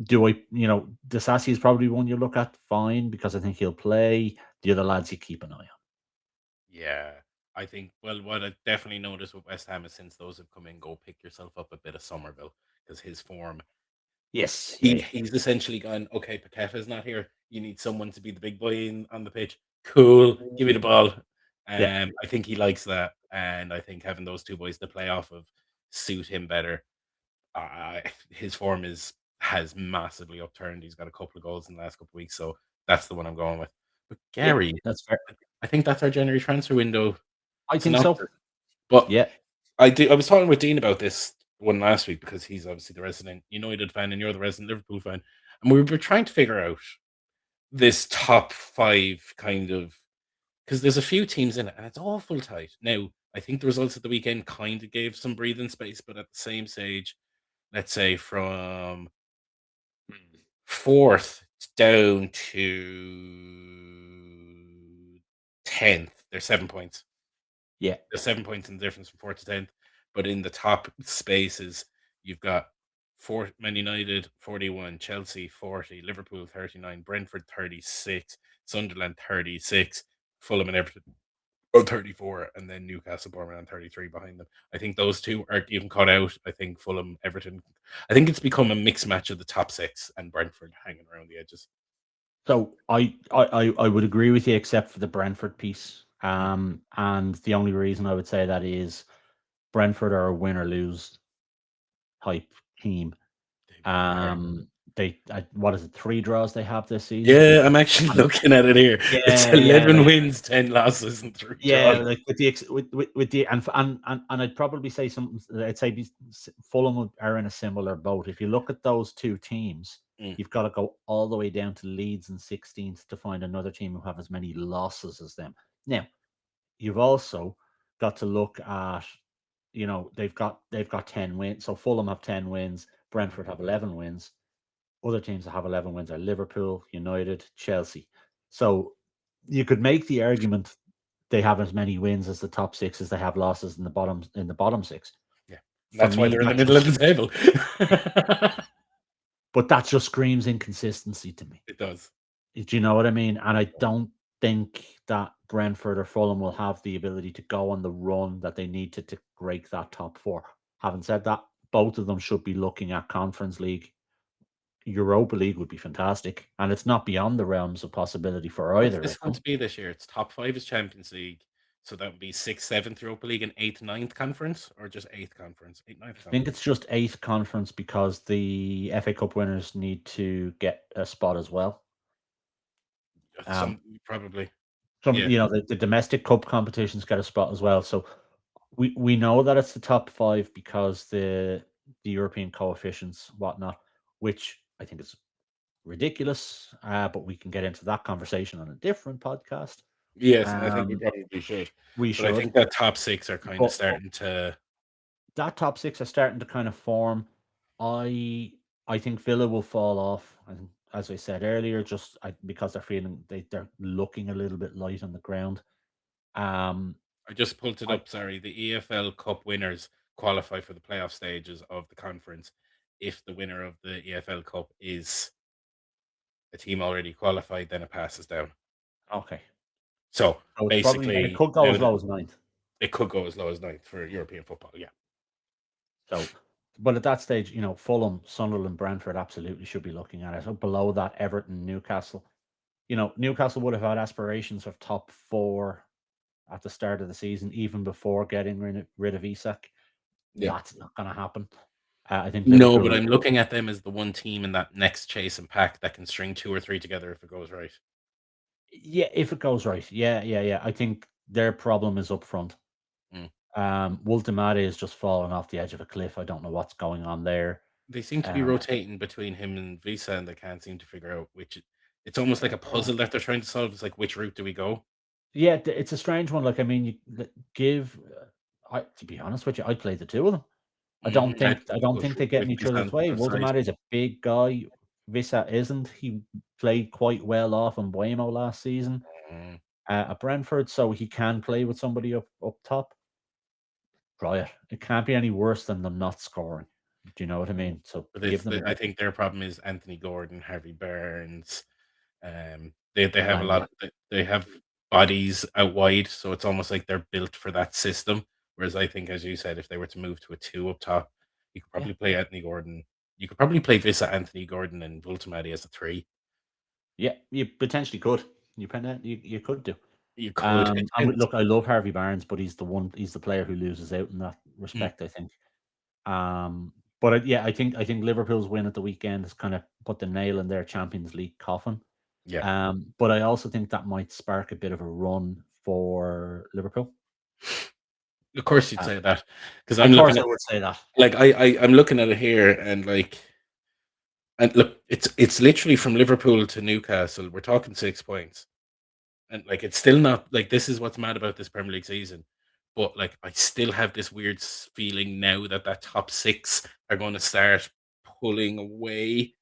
Disasi is probably one you look at fine because I think he'll play. The other lads you keep an eye on. Yeah. I think, well, what I definitely noticed with West Ham is since those have come in, go pick yourself up a bit of Somerville because his form, Yes, yeah, yeah, he's essentially gone, okay, Paqueta's not here. You need someone to be the big boy on the pitch. Cool. Give me the ball. yeah. I think he likes that. And I think having those two boys to play off of suit him better. His form has massively upturned. He's got a couple of goals in the last couple of weeks. So that's the one I'm going with. But Yeah, Gary, that's fair. I think that's our January transfer window I think so. synopsis. But Yeah. I was talking with Dean about this one last week because he's obviously the resident United fan and you're the resident Liverpool fan, and we were trying to figure out this top five kind of because there's a few teams in it and it's awful tight. Now, I think the results of the weekend kind of gave some breathing space, but at the same stage, let's say from fourth down to 10th, there's 7 points. Yeah. There's 7 points in the difference from fourth to 10th. But in the top spaces, you've got Man United 41, Chelsea 40, Liverpool 39, Brentford 36, Sunderland 36, Fulham and Everton on 34, and then Newcastle Bournemouth on 33 behind them. I think those two are even cut out. I think Fulham, Everton. I think it's become a mixed match of the top six and Brentford hanging around the edges. So I would agree with you except for the Brentford piece. Mm, And the only reason I would say that is Brentford are a win or lose type team. they really are. Um, what is it? 3 draws they have this season. Yeah, I'm actually And looking at it here. It's yeah, yeah, 11 like wins, 10 losses, and three draws. yeah, like with the with the and I'd probably say something. I'd say Fulham are in a similar boat. If you look at those two teams, Mm, you've got to go all the way down to Leeds and 16th to find another team who have as many losses as them. Now, you've also got to look at, they've got 10 wins. So Fulham have 10 wins, Brentford have 11 wins. Other teams that have 11 wins are Liverpool, United, Chelsea. So you could make the argument they have as many wins as the top six as they have losses in the bottom six. yeah. And For that's why me, they're in the that middle of just the table. but that just screams inconsistency to me. It does. Do you know what I mean? And I don't think that Brentford or Fulham will have the ability to go on the run that they need to break that top four. Having said that, both of them should be looking at Conference League. Europa League would be fantastic, and it's not beyond the realms of possibility for What's either this of going them. to be this year? It's top five is Champions League. So that would be sixth, seventh Europa League and eighth, ninth conference, or just eighth conference? Eighth, ninth I think conference. it's just eighth conference because the FA Cup winners need to get a spot as well. Um, Some probably. from Yeah. the domestic cup competitions get a spot as well. So we know that it's the top five because the European coefficients, whatnot, which I think is ridiculous. But we can get into that conversation on a different podcast. Yes, and I think we Um, probably should. we But I should, think that top six are kind of but starting to. that top six are starting to kind of form. I think Villa will fall off, and as I said earlier, just because they're looking a little bit light on the ground. Um, I just pulled it I up. Sorry, the EFL Cup winners qualify for the playoff stages of the conference if the winner of the EFL Cup is a team already qualified, then it passes down. Okay. So So it's probably it basically, could go now as that low as ninth. it could go as low as ninth for European football. Yeah, So, but at that stage, Fulham, Sunderland, Brentford absolutely should be looking at it. So below that, Everton, Newcastle. Newcastle would have had aspirations of top four at the start of the season, even before getting rid of Isak. yeah. That's not going to happen. I think No, but Liverpool. I'm looking at them as the one team in that next chase and pack that can string two or three together if it goes right. Yeah, if it goes right. Yeah, yeah, yeah. I think their problem is up front. Mm. Woltemade is just falling off the edge of a cliff. I don't know what's going on there. They seem to be Um, rotating between him and Visa, and they can't seem to figure out which. It's almost like a puzzle that they're trying to solve. It's like, which route do we go? yeah, it's a strange one. Like, I mean, give. To be honest with you, I played the two of them. I don't I think think I we'll don't go think they get in with each Visa other's on the way. left side. Woltemade is a big guy. Visa isn't. He played quite well off in Buemo last season Mm, at Brentford, so he can play with somebody up top. Try it. It can't be any worse than them not scoring. Do you know what I no. mean? So But give it's them I think their problem is Anthony Gordon, Harvey Barnes. They have a lot. Lamia. They have bodies out wide, so it's almost like they're built for that system. Whereas I think, as you said, if they were to move to a two up top, you could Yeah, probably play Anthony Gordon. You could probably play Visa, Anthony Gordon, and Vultimati as a three. yeah. You potentially could. You could do. You could. It depends. Look, I love Harvey Barnes, but he's the one. He's the player who loses out in that Mm, respect. I think. But yeah, I think Liverpool's win at the weekend has kind of put the nail in their Champions League coffin. yeah, But I also think that might spark a bit of a run for Liverpool. of course you'd Uh, say that because of I'm course, looking I at would say that. like I'm looking at it here and like and look, it's literally from Liverpool to Newcastle. We're talking 6 points. And like it's still not like this is what's mad about this Premier League season. But like I still have this weird feeling now that that top six are going to start pulling away,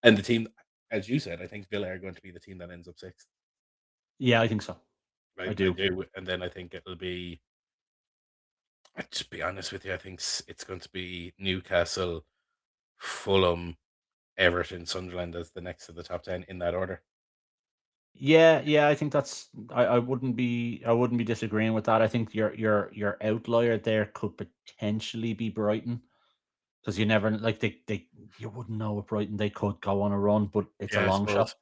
and the team, as you said, I think Villa are going to be the team that ends up sixth. Yeah, I think so. I I do. do, and then I think it'll be. I'll just be honest with you. I think it's going to be Newcastle, Fulham, Everton, Sunderland as the next to the top 10 in that order. Yeah, yeah, I think that's I wouldn't be disagreeing with that. I think your outlier there could potentially be Brighton because you never like they you wouldn't know with Brighton they could go on a run, but it's a Yeah, I long shot. suppose.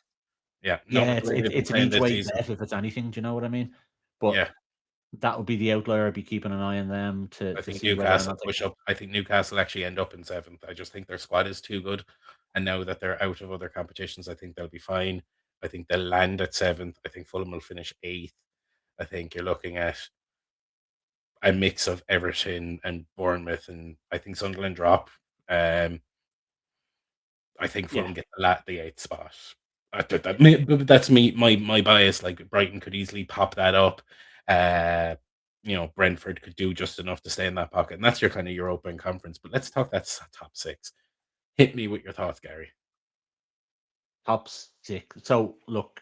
Yeah, not Yeah, with the it's way it's they've been it's an playing each this way season. bet if it's anything. Do you know what I mean? But Yeah, that would be the outlier. I'd be keeping an eye on them to I to think see whether or Newcastle not they push can. up. I think Newcastle actually end up in seventh. I just think their squad is too good. And now that they're out of other competitions, I think they'll be fine. I think they'll land at seventh. I think Fulham will finish eighth. I think you're looking at a mix of Everton and Bournemouth, and I think Sunderland drop. Um, I think Yeah, Fulham get the eighth spot. But that's me, my bias. Like Brighton could easily pop that up. Uh, Brentford could do just enough to stay in that pocket, and that's your kind of Europa and conference. But let's talk that top six. Hit me with your thoughts, Gary. top six. So look,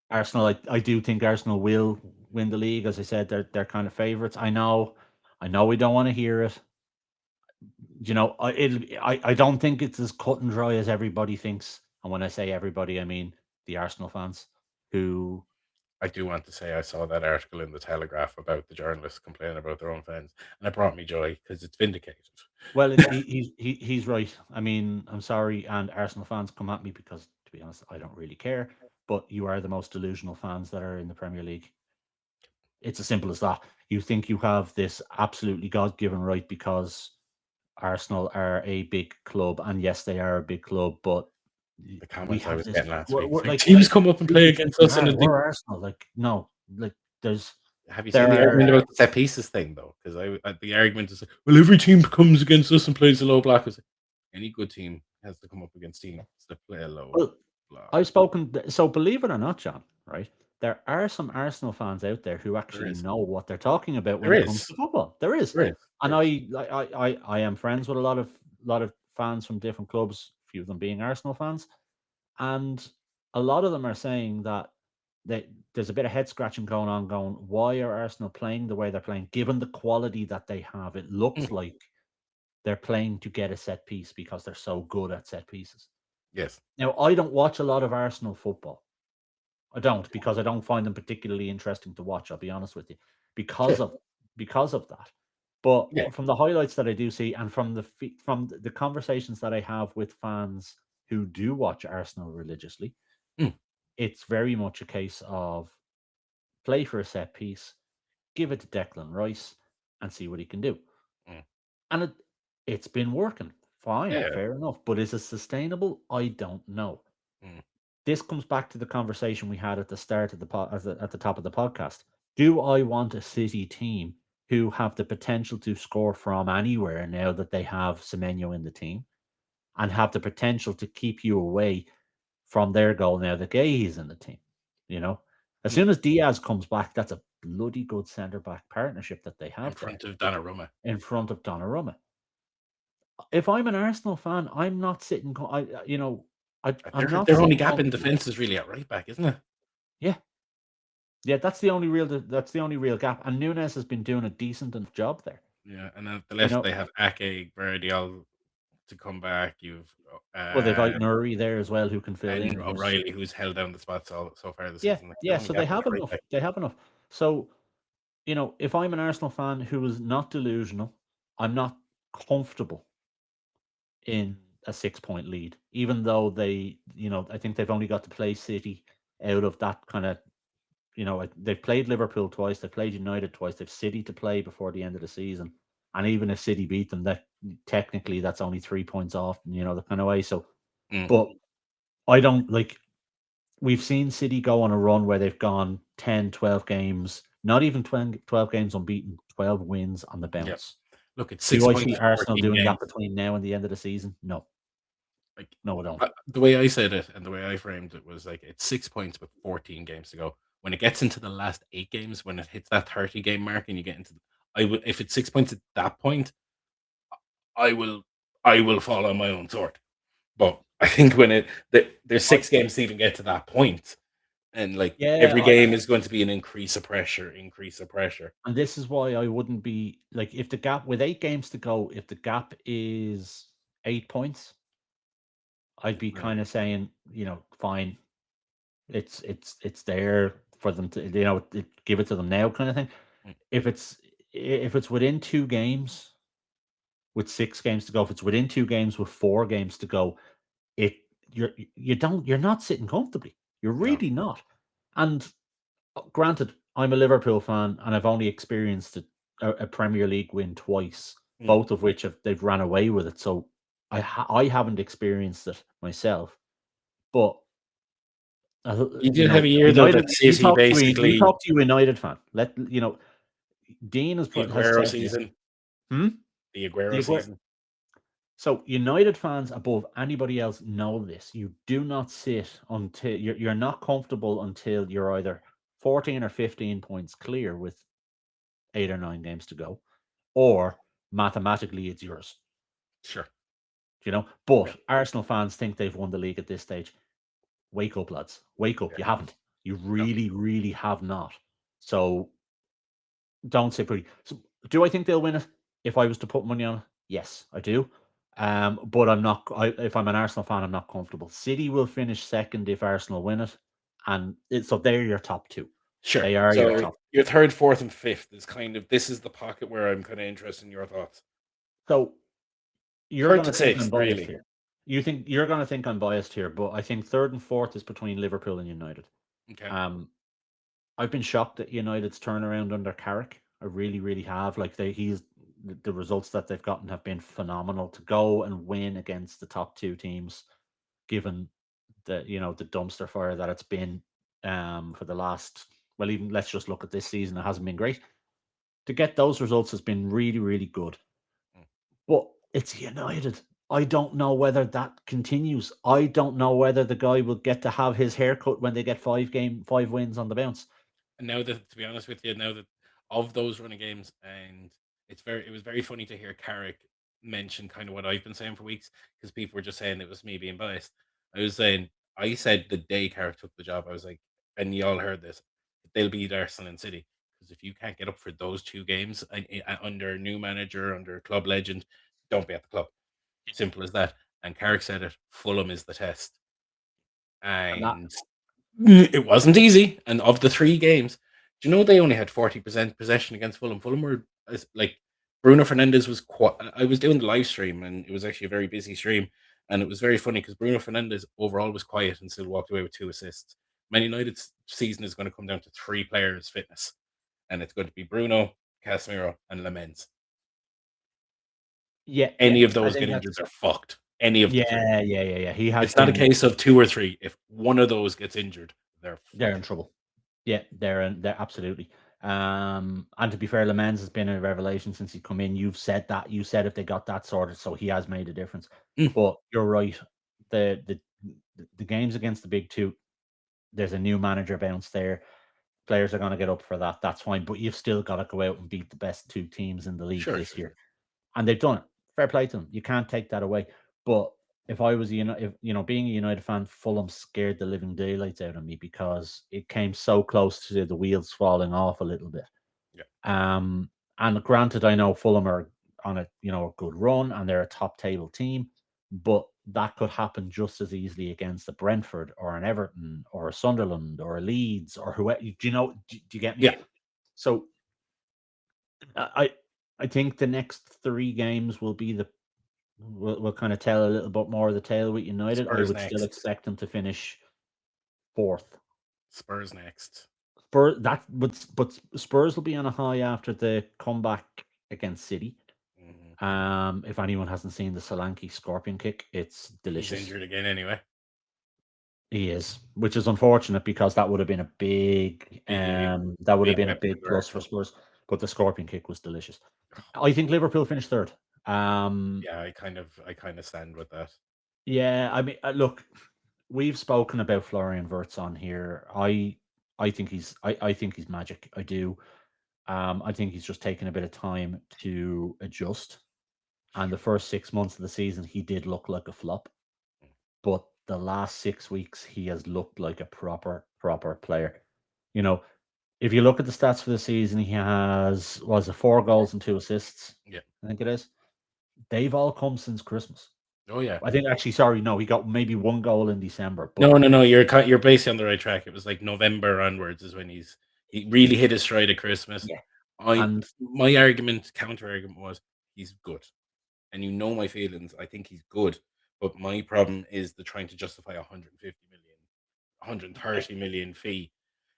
Arsenal. I do think Arsenal will win the league. As I said, they're kind of favourites. I know we don't want to hear it. I don't think it's as cut and dry as everybody thinks. And when I say everybody, I mean the Arsenal fans who, I do want to say I saw that article in the Telegraph about the journalists complaining about their own fans, and it brought me joy because it's vindicated. well, he's right. I mean, I'm sorry, and Arsenal fans come at me because, to be honest, I don't really care. But you are the most delusional fans that are in the Premier League. It's as simple as that. You think you have this absolutely God-given right because Arsenal are a big club, and yes, they are a big club, but The we comments I have was this. getting last We're, week, it's we're like like teams come up and play we against fucking us, are. and We're Arsenal. Like no, like have you there seen the are argument about the set pieces thing though? Because the argument is like, well, every team comes against us and plays a low block. I was like, any good team has to come up against teams that play a low well, block. I've spoken. So believe it or not, John, right? There are some Arsenal fans out there who There actually is, know what they're talking about there when it comes is, to football. There is, there is, and there is. I am friends with a lot of fans from different clubs. A few of them being Arsenal fans, and a lot of them are saying that. there's a bit of head scratching going on. Going, why are Arsenal playing the way they're playing? Given the quality that they have, it looks Mm. like they're playing to get a set piece because they're so good at set pieces. Yes. Now, I don't watch a lot of Arsenal football. I don't, because I don't find them particularly interesting to watch. I'll be honest with you, because Sure. of because of that. But Yeah. from the highlights that I do see, and from the conversations that I have with fans who do watch Arsenal religiously, Mm. it's very much a case of play for a set piece, give it to Declan Rice, and see what he can do. Mm. And it's been working fine, Yeah. fair enough. But is it sustainable? I don't know. Mm. This comes back to the conversation we had at the start of at the top of the podcast. Do I want a City team who have the potential to score from anywhere now that they have Semenyo in the team, and have the potential to keep you away from their goal now that Gay is in the team? You know, as Mm. soon as Diaz comes back, that's a bloody good centre back partnership that they In have there front of Donnarumma. in front of Donnarumma. If I'm an Arsenal fan, I'm not sitting. I'm Their not their only sitting gap in comfortable. defence is really at right back, isn't it? Yeah, yeah, that's the only real gap. And Nunes has been doing a decent enough job there. Yeah. And at the You left know, they have Ake, Verdial to come back. You've well, they've uh, Nuri there as well who can fill and in. Who's O'Reilly, who's held down the spot so far this Yeah, season. Like their yeah. only So they gap is have at right enough. back. They have enough. So if I'm an Arsenal fan who is not delusional, I'm not comfortable in a 6 point lead, even though I think they've only got to play City out of that kind of. They've played Liverpool twice, they've played United twice, they've City to play before the end of the season. And even if City beat them, that technically that's only 3 points off, the kind of way. So, Mm. but I don't like, we've seen City go on a run where they've gone 10, 12 games, not even 12 games unbeaten, 12 wins on the Yeah. bounce. Look, it's Do six I points see from Arsenal 14 doing that games. between now and the end of the season? No, Like no, I don't. the way I said it and the way I framed it was like it's 6 points with 14 games to go. When it gets into the last 8 games, when it hits that 30 game mark and you get into I will if it's 6 points at that point, I will I will fall on my own sword. But I think when there's I 6 games to even get to that point, and like Yeah, every game is going to be an increase of pressure, increase of pressure. and this is why I wouldn't be like, if the gap with 8 games to go, if the gap is 8 points, I'd be Right. kind of saying, fine, it's there for them to, give it to them now, kind of thing. Mm. If it's within 2 games with 6 games to go, if it's within 2 games with 4 games to go, it you're not sitting comfortably. You're No. really not. And granted, I'm a Liverpool fan, and I've only experienced a Premier League win twice, Mm. both of which they've ran away with it. So I haven't experienced it myself, but You did have a year though United. that City You basically talk to a United fan. Dean the has Aguero said this. season, Hmm? the Aguero The Aguero. season. So United fans above anybody else know this. You do not sit until you're not comfortable until you're either 14 or 15 points clear with 8 or 9 games to go, or mathematically it's yours. Sure. Yeah. But Arsenal fans think they've won the league at this stage. Wake up, lads. Wake up. Yeah. You haven't. You No. really, really have not. So don't say pretty. So, do I think they'll win it? If I was to put money on it, yes, I do. But I'm not. If I'm an Arsenal fan, I'm not comfortable. City will finish second if Arsenal win it, and so they're your top two. Sure. They are your So top. your third, fourth, and fifth is kind of this is the pocket where I'm kind of interested in your thoughts. So you're Third going to to think I'm sixth, biased really. here. You're going to think I'm biased here, but I think third and fourth is between Liverpool and United. Okay. Um, I've been shocked at United's turnaround under Carrick. I really, really have. Like the results that they've gotten have been phenomenal. To go and win against the top two teams, given the dumpster fire that it's been for the last, well, even let's just look at this season, it hasn't been great. To get those results has been really, really good. Mm. But it's United. I don't know whether that continues. I don't know whether the guy will get to have his haircut when they get 5 wins on the bounce. And now that, to be honest with you, now that of those running games, and it was very funny to hear Carrick mention kind of what I've been saying for weeks because people were just saying it was me being biased. I was saying I said the day Carrick took the job, I was like, and you all heard this, they'll beat Arsenal and City. Because if you can't get up for those two games under a new manager, under a club legend, don't be at the club. Simple as that. And Carrick said it. Fulham is the test, And that, and it wasn't easy. And of the three games, do you know they only had 40% possession against Fulham? Fulham were like Bruno Fernandes was. I was doing the live stream, and it was actually a very busy stream, and it was very funny because Bruno Fernandes overall was quiet and still walked away with 2 assists. Man United's season is going to come down to 3 players' fitness, and it's going to be Bruno, Casemiro, and Lamens. yeah, yeah. Any of I those think get that's injured, they're fucked. Any of the three. yeah. He has It's not a been. case of 2 or 3. If one of those gets injured, they're They're in fucked. trouble. Yeah, they're absolutely. And to be fair, Lamens has been a revelation since he come in. You've said that. You said if they got that sorted, so he has made a difference. Mm, But you're right. The games against the big two, there's a new manager bounce there. Players are going to get up for that. That's fine. But you've still got to go out and beat the best two teams in the league sure, this sure, year, sure. and they've done it. Fair play to them. You can't take that away. But if I was if being a United fan, Fulham scared the living daylights out of me because it came so close to the wheels falling off a little bit. Yeah, Um, and granted, I know Fulham are on a good run and they're a top table team, but that could happen just as easily against a Brentford or an Everton or a Sunderland or a Leeds or whoever. Do you know? Do you get me? yeah. So I think the next three games will be the will kind of tell a little bit more of the tale with United. I Spurs would still next. expect them to finish fourth. Spurs next. But Spurs will be on a high after the comeback against City. Hmm. If anyone hasn't seen the Solanke scorpion kick, it's He's delicious. injured again anyway. He is, which is unfortunate because that would have been a Big, big big weapon in the plus for arsenal. Spurs. But the scorpion kick was delicious. I think Liverpool finished third. Yeah, I kind of stand with that. Yeah, I mean, look, we've spoken about Florian Wirtz on here. I think he's magic. I do. I think he's just taken a bit of time to adjust. And the first 6 months of the season, he did look like a flop. But the last 6 weeks, he has looked like a proper player. You know, if you look at the stats for the season, he was it 4 goals and 2 assists? Yeah. I think it is. They've all come since Christmas. Oh yeah. I think actually, sorry, no, he got maybe 1 goal in December, No, but no, no. You're basically on the right track. It was like November onwards is when he really hit his stride at Christmas. yeah, I and my argument, counter argument was he's good, and you know my feelings. I think he's good, but my problem is the trying to justify 150 million, I, 130 million fee.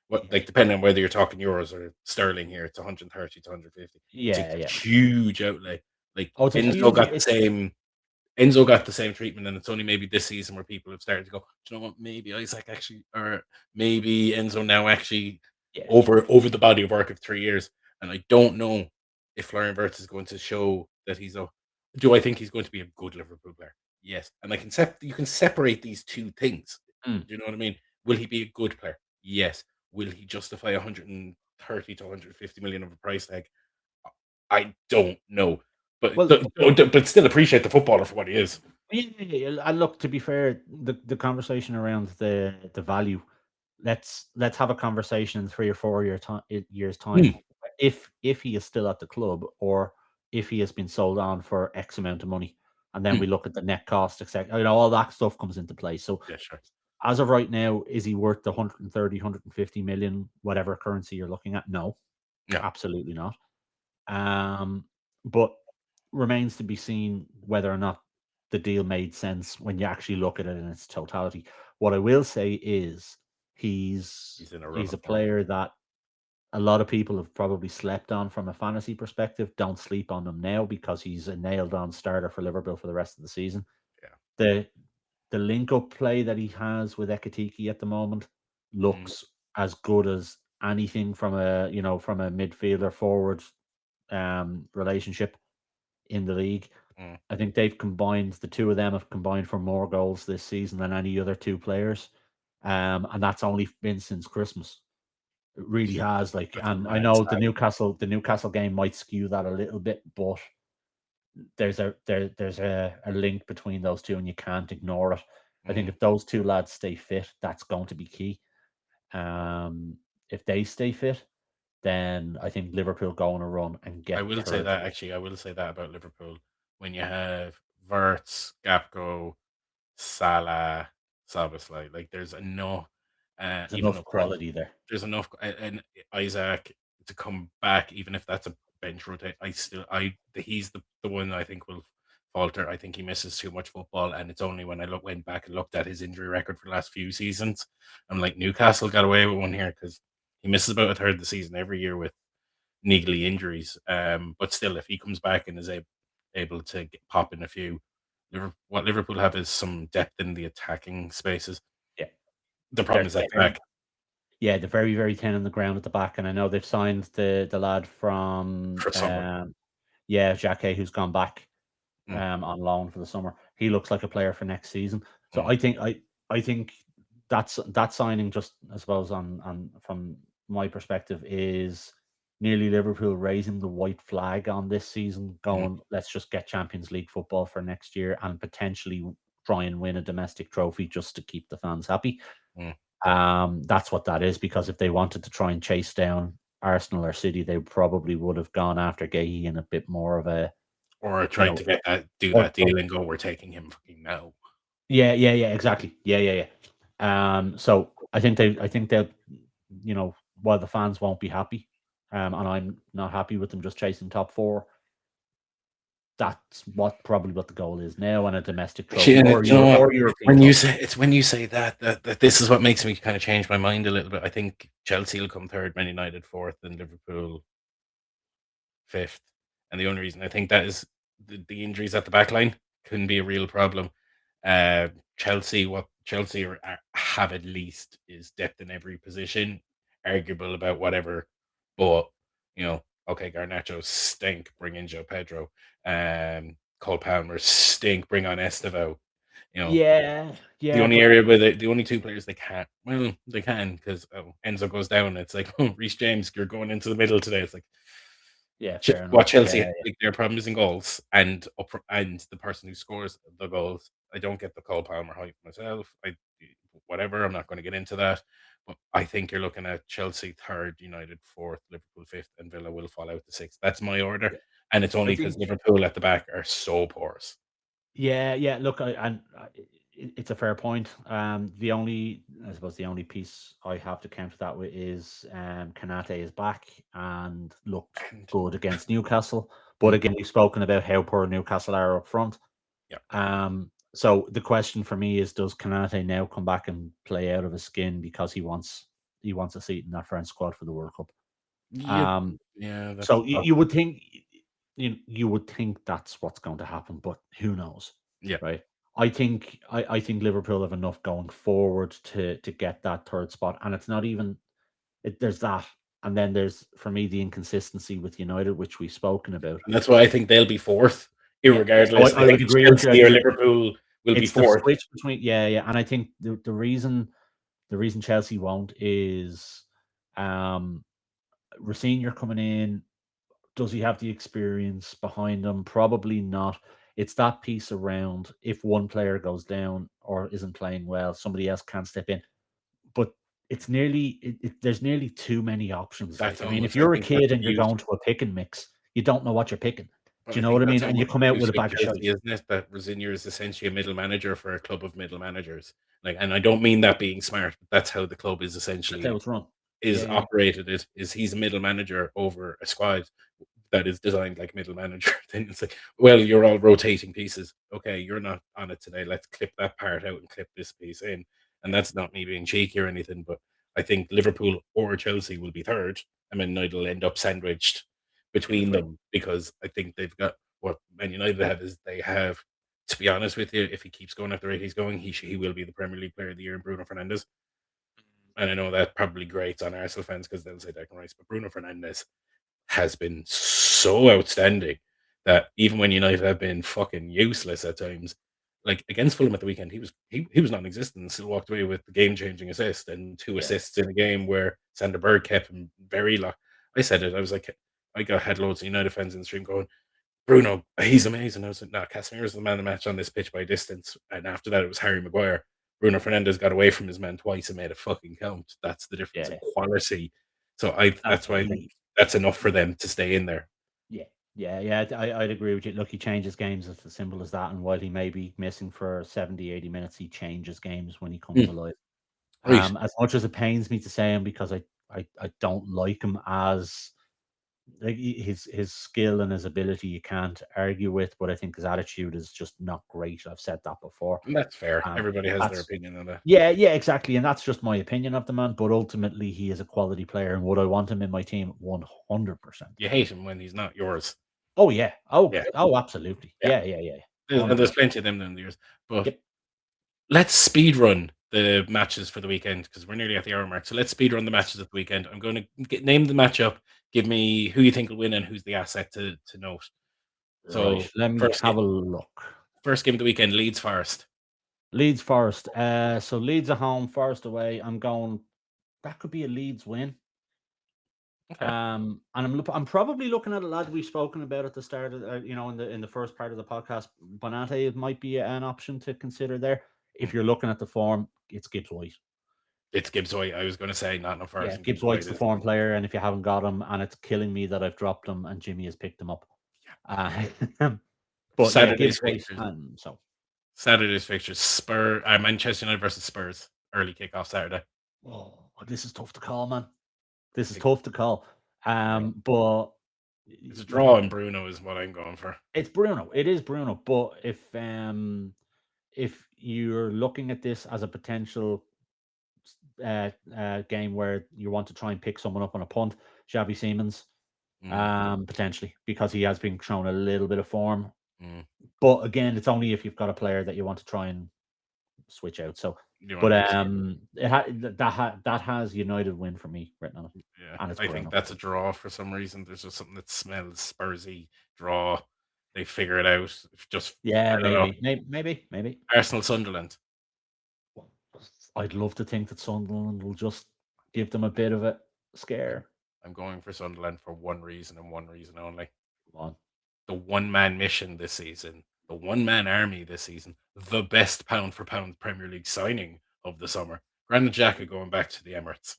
What, yeah, like, depending on whether you're talking euros or sterling here, it's 130 to 150. It's a yeah. huge outlay. Like Oh, it's a Enzo huge. got the same. Enzo got the same treatment, and it's only maybe this season where people have started to go, do you know what? Maybe Isaac actually, or maybe Enzo now actually Yeah. over the body of work of 3 years. And I don't know if Florian Wirtz is going to show that he's a. Do I think he's going to be a good Liverpool player? Yes, and I can you can separate these two things. Mm. Do you know what I mean? Will he be a good player? Yes. Will he justify 130 to 150 million of a price tag? I don't know, but Well, but still appreciate the footballer for what he is. yeah. And look, to be fair, the conversation around the value. Let's have a conversation in 3 or 4 years time. Hmm. If he is still at the club or if he has been sold on for X amount of money, and then Hmm. we look at the net cost, etc. All that stuff comes into play. So Yeah, sure. as of right now, is he worth the 130, 150 million, whatever currency you're looking at? No, Yeah. absolutely not. Um, but remains to be seen whether or not the deal made sense when you actually look at it in its totality. What I will say is he's He's in a run he's of a form. player that a lot of people have probably slept on from a fantasy perspective. Don't sleep on him now because he's a nailed on starter for Liverpool for the rest of the season. Yeah. The the link up play that he has with Ekatiki at the moment Mm, looks as good as anything from a midfielder forward relationship in the league. mm. I think the two of them have combined for more goals this season than any other two players. And that's only been since Christmas. It really has. Like, That's a and I mad know stat. The Newcastle game might skew that a little bit, but there's a link between those two, and you can't ignore it. I think Mm. if those two lads stay fit, that's going to be key. If they stay fit, then I think Liverpool go on a run and I get will say third. that actually. I will say that about Liverpool. When you have Verts, Gapco, Salah, Szoboszlai, like there's enough, There's even enough up front, quality there. there's enough, and Isaac to come back, even if that's a bench rotate. He's the one I think will falter. I think he misses too much football, and it's only when I went back and looked at his injury record for the last few seasons, I'm like, Newcastle got away with one here because he misses about a third of the season every year with niggly injuries. But still, if he comes back and is able to pop in a few, what Liverpool have is some depth in the attacking spaces. Yeah, The problem is at the back yeah, they're very, very thin on the ground at the back, and I know they've signed the lad from for summer. Jacquet, who's gone back Mm, on loan for the summer. He looks like a player for next season. So mm. I think that signing, just I suppose on from my perspective, is nearly Liverpool raising the white flag on this season, Mm, going, let's just get Champions League football for next year and potentially try and win a domestic trophy just to keep the fans happy. mm. That's what that is, because if they wanted to try and chase down Arsenal or City, they probably would have gone after Gahey in a bit more of a, Or you trying know, to do or, that deal and go, we're taking him fucking now. yeah, exactly. Yeah. So I think they'll, while the fans won't be happy, and I'm not happy with them just chasing top four, that's probably what the goal is now, and a domestic trophy Actually, or you know what? European When you trophy. say that this is what makes me kind of change my mind a little bit. I think Chelsea will come third, Man United fourth, and Liverpool fifth. And the only reason I think that is the injuries at the back line can be a real problem. What Chelsea have at least is depth in every position, arguable about whatever. But, okay, Garnacho stink, bring in Joe Pedro. Cole Palmer stink, bring on Estevao. You know, the Yeah, only but area where the only two players they can't, well, they can because Enzo goes down. It's like, oh, Reece James, you're going into the middle today. It's like, yeah, fair what enough. Chelsea Yeah, like their problem is in goals and the person who scores the goals. I don't get the Cole Palmer hype myself. Whatever. I'm not going to get into that. But I think you're looking at Chelsea third, United fourth, Liverpool fifth, and Villa will fall out to sixth. That's my order, yeah. and it's I only because think Liverpool at the back are so porous. Yeah. Look, it's a fair point. I suppose, the only piece I have to counter that with is Kanate is back and looked And good against Newcastle. But mm, again, we've spoken about how poor Newcastle are up front. yeah, So the question for me is, does Kanate now come back and play out of his skin because he wants a seat in that French squad for the World Cup? yeah, Um, yeah. That's so you would think that's what's going to happen, but who knows, yeah. right? I think Liverpool have enough going forward to get that third spot, and it's not even there's that, and then there's, for me, the inconsistency with United, which we've spoken about. And that's why I think they'll be fourth, Yeah. So irregardless. I I would think agree with you. I Chelsea or think Liverpool will be it's the fourth. switch between, yeah, and I think the reason Chelsea won't is um Rosenior coming in. Does he have the experience behind him? Probably not. It's that piece around, if one player goes down or isn't playing well, somebody else can step in. But there's nearly too many options. That's Like, I mean, if almost, I you're a think that's kid the and you're beauty. going to a pick and mix, you don't know what you're picking. But Do you I know what think I that's mean? And you almost come the out with a beauty of bag of Chelsea, shite. isn't it? That Rosenior is essentially a middle manager for a club of middle managers. Like, and I don't mean that being smart, but that's how the club is That's how essentially it's run. is Yeah. operated. Is he's a middle manager over a squad that is designed like middle manager. Then it's like, well, you're all rotating pieces. Okay, you're not on it today. Let's clip that part out and clip this piece in. And that's not me being cheeky or anything, but I think Liverpool or Chelsea will be third. I mean, it'll end up sandwiched In between between. them because I think they've got what Man United have is they have. To be honest with you, if he keeps going at the rate he's going, he will be the Premier League Player of the Year in Bruno Fernandes. And I know that probably grates on Arsenal fans because they'll say Declan Rice, but Bruno Fernandes has been so outstanding that even when United have been fucking useless at times, like against Fulham at the weekend, he was non-existent and still walked away with the game-changing assist and two Yeah. assists in a game where Sander Berg kept him very low. I said it. I was like, had loads of United fans in the stream going, Bruno, he's amazing. I was like, nah, Casemiro's the man of the match on this pitch by distance. And after that, it was Harry Maguire. Bruno Fernandes got away from his man twice and made it fucking count. That's the difference in Yeah, quality. So that's why I think absolutely. that's enough for them to stay in there. Yeah, yeah. I'd agree with you. Look, he changes games as simple as that. And while he may be missing for 70, 80 minutes, he changes games when he comes Mm, alive. right. As much as it pains me to say him, because I don't like him as like his skill and his ability you can't argue with, but I think his attitude is just not great. I've said that before. And that's fair. Um, Everybody has their that's opinion on that. yeah, exactly, and that's just my opinion of the man. But ultimately, he is a quality player, and would I want him in my team? 100%. You hate him when he's not yours. Oh yeah. Yeah. Oh, absolutely. Yeah. Yeah. And there's 100%. plenty of them in the years. But Yep. let's speed run the matches for the weekend because we're nearly at the hour mark. So let's speed run the matches of the weekend. I'm going to name the matchup. Give me who you think will win and who's the asset to note. Right. So Let me have a look. first game of the weekend, Leeds Forest. Leeds Forest. So Leeds at home, Forest away. I'm going. That could be a Leeds win. Okay. And I'm probably looking at a lad we've spoken about at the start of in the first part of the podcast. Bonate, it might be an option to consider there. If Mm. you're looking at the form, it's Gibbs White. It's Gibbs White. I was going to say Nottingham Yeah, Forest and Gibbs Gibbs White's White the is form player, and if you haven't got him, and it's killing me that I've dropped him and Jimmy has picked him up. Uh, but yeah, Gibbs Saturday's White. fixtures. So Saturday's fixtures. Manchester United versus Spurs. Early kickoff Saturday. oh, this is tough to call, man. This is Big tough to call. draw. But It's a like draw and Bruno is what I'm going for. it's Bruno. It is Bruno. But if you're looking at this as a potential game where you want to try and pick someone up on a punt, Xavi Simons, Mm, potentially, because he has been shown a little bit of form. mm. But again, it's only if you've got a player that you want to try and switch out. So, You want but to pick? that has United win for me written on it, Yeah, and it's I think Bruno. that's a draw for some reason. There's just something that smells Spursy draw. They figure it out. Just Yeah, I don't know. maybe. Arsenal Sunderland. I'd love to think that Sunderland will just give them a bit of a I'm scare. I'm going for Sunderland for one reason and one reason only. Come on. The one man mission this season, the one man army this season, the best pound for pound Premier League signing of the summer. Granit Xhaka going back to the Emirates.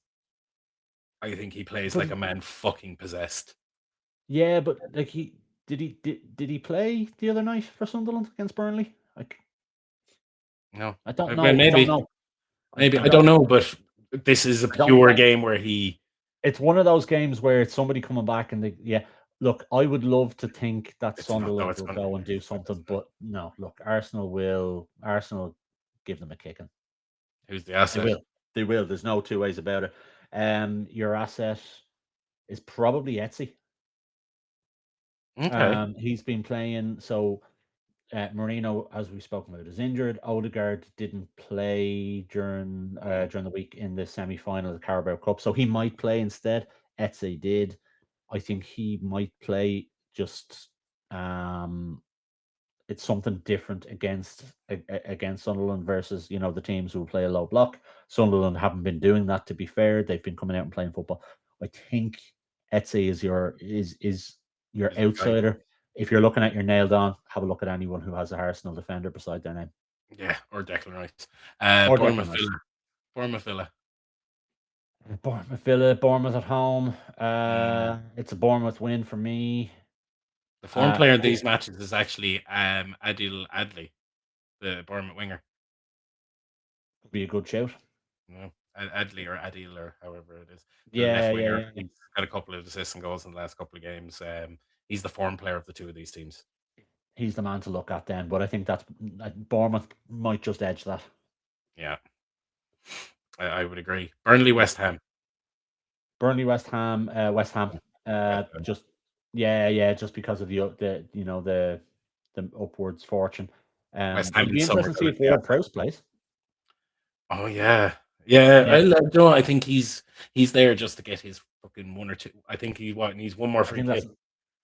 I think he plays But like a man fucking possessed. yeah, but like did he play the other night for Sunderland against Burnley? Like No, I don't well, know. I don't maybe, know. maybe I I don't don't. know, but this is a I don't pure know. game where he It's one of those games where it's somebody coming back and they, yeah. Look, I would love to think that It's not though. Sunderland It's will going to be go and do Leeds, but something, isn't it? but no. Look, Arsenal give them a kicking. Who's the They asset? will. They will. There's no two ways about it. Your asset is probably Etsy. Okay. He's been playing. So Marino, as we've spoken about, is injured. Odegaard didn't play Mm, during the week in the semi final of the Carabao Cup, so he might play instead. Etsy did. I think he might play. Just it's something different against Sunderland versus the teams who play a low block. Sunderland haven't been doing that. To be fair, they've been coming out and playing football. I think Etsy is your is the guy? outsider. If you're looking at your nailed on, have a look at anyone who has a Arsenal defender beside their name Yeah, or Declan Rice. or Declan Bournemouth Rice. Villa. Bournemouth Villa. Bournemouth Villa, Bournemouth at home. Mm. It's a Bournemouth win for me. The form player in Who these matches is actually Adil Adli, the Bournemouth winger. would be a good shout? No, Adli or Adil or however it is, the left winger. Yeah. He's got a couple of assists and goals in the last couple of games. He's the form player of the two of these teams. He's the man to look at then. But I think that's Bournemouth might just edge that. Yeah, I would agree. Burnley, West Ham. Burnley, West Ham. West Ham. Just yeah, just because of the upwards fortune. West Ham It'll and be interesting to see Somerville is if the Ward asset. Prowse plays. Oh yeah, yeah. Yeah, No, I think he's there just to get his fucking one or two. I think he needs one more I free think kick.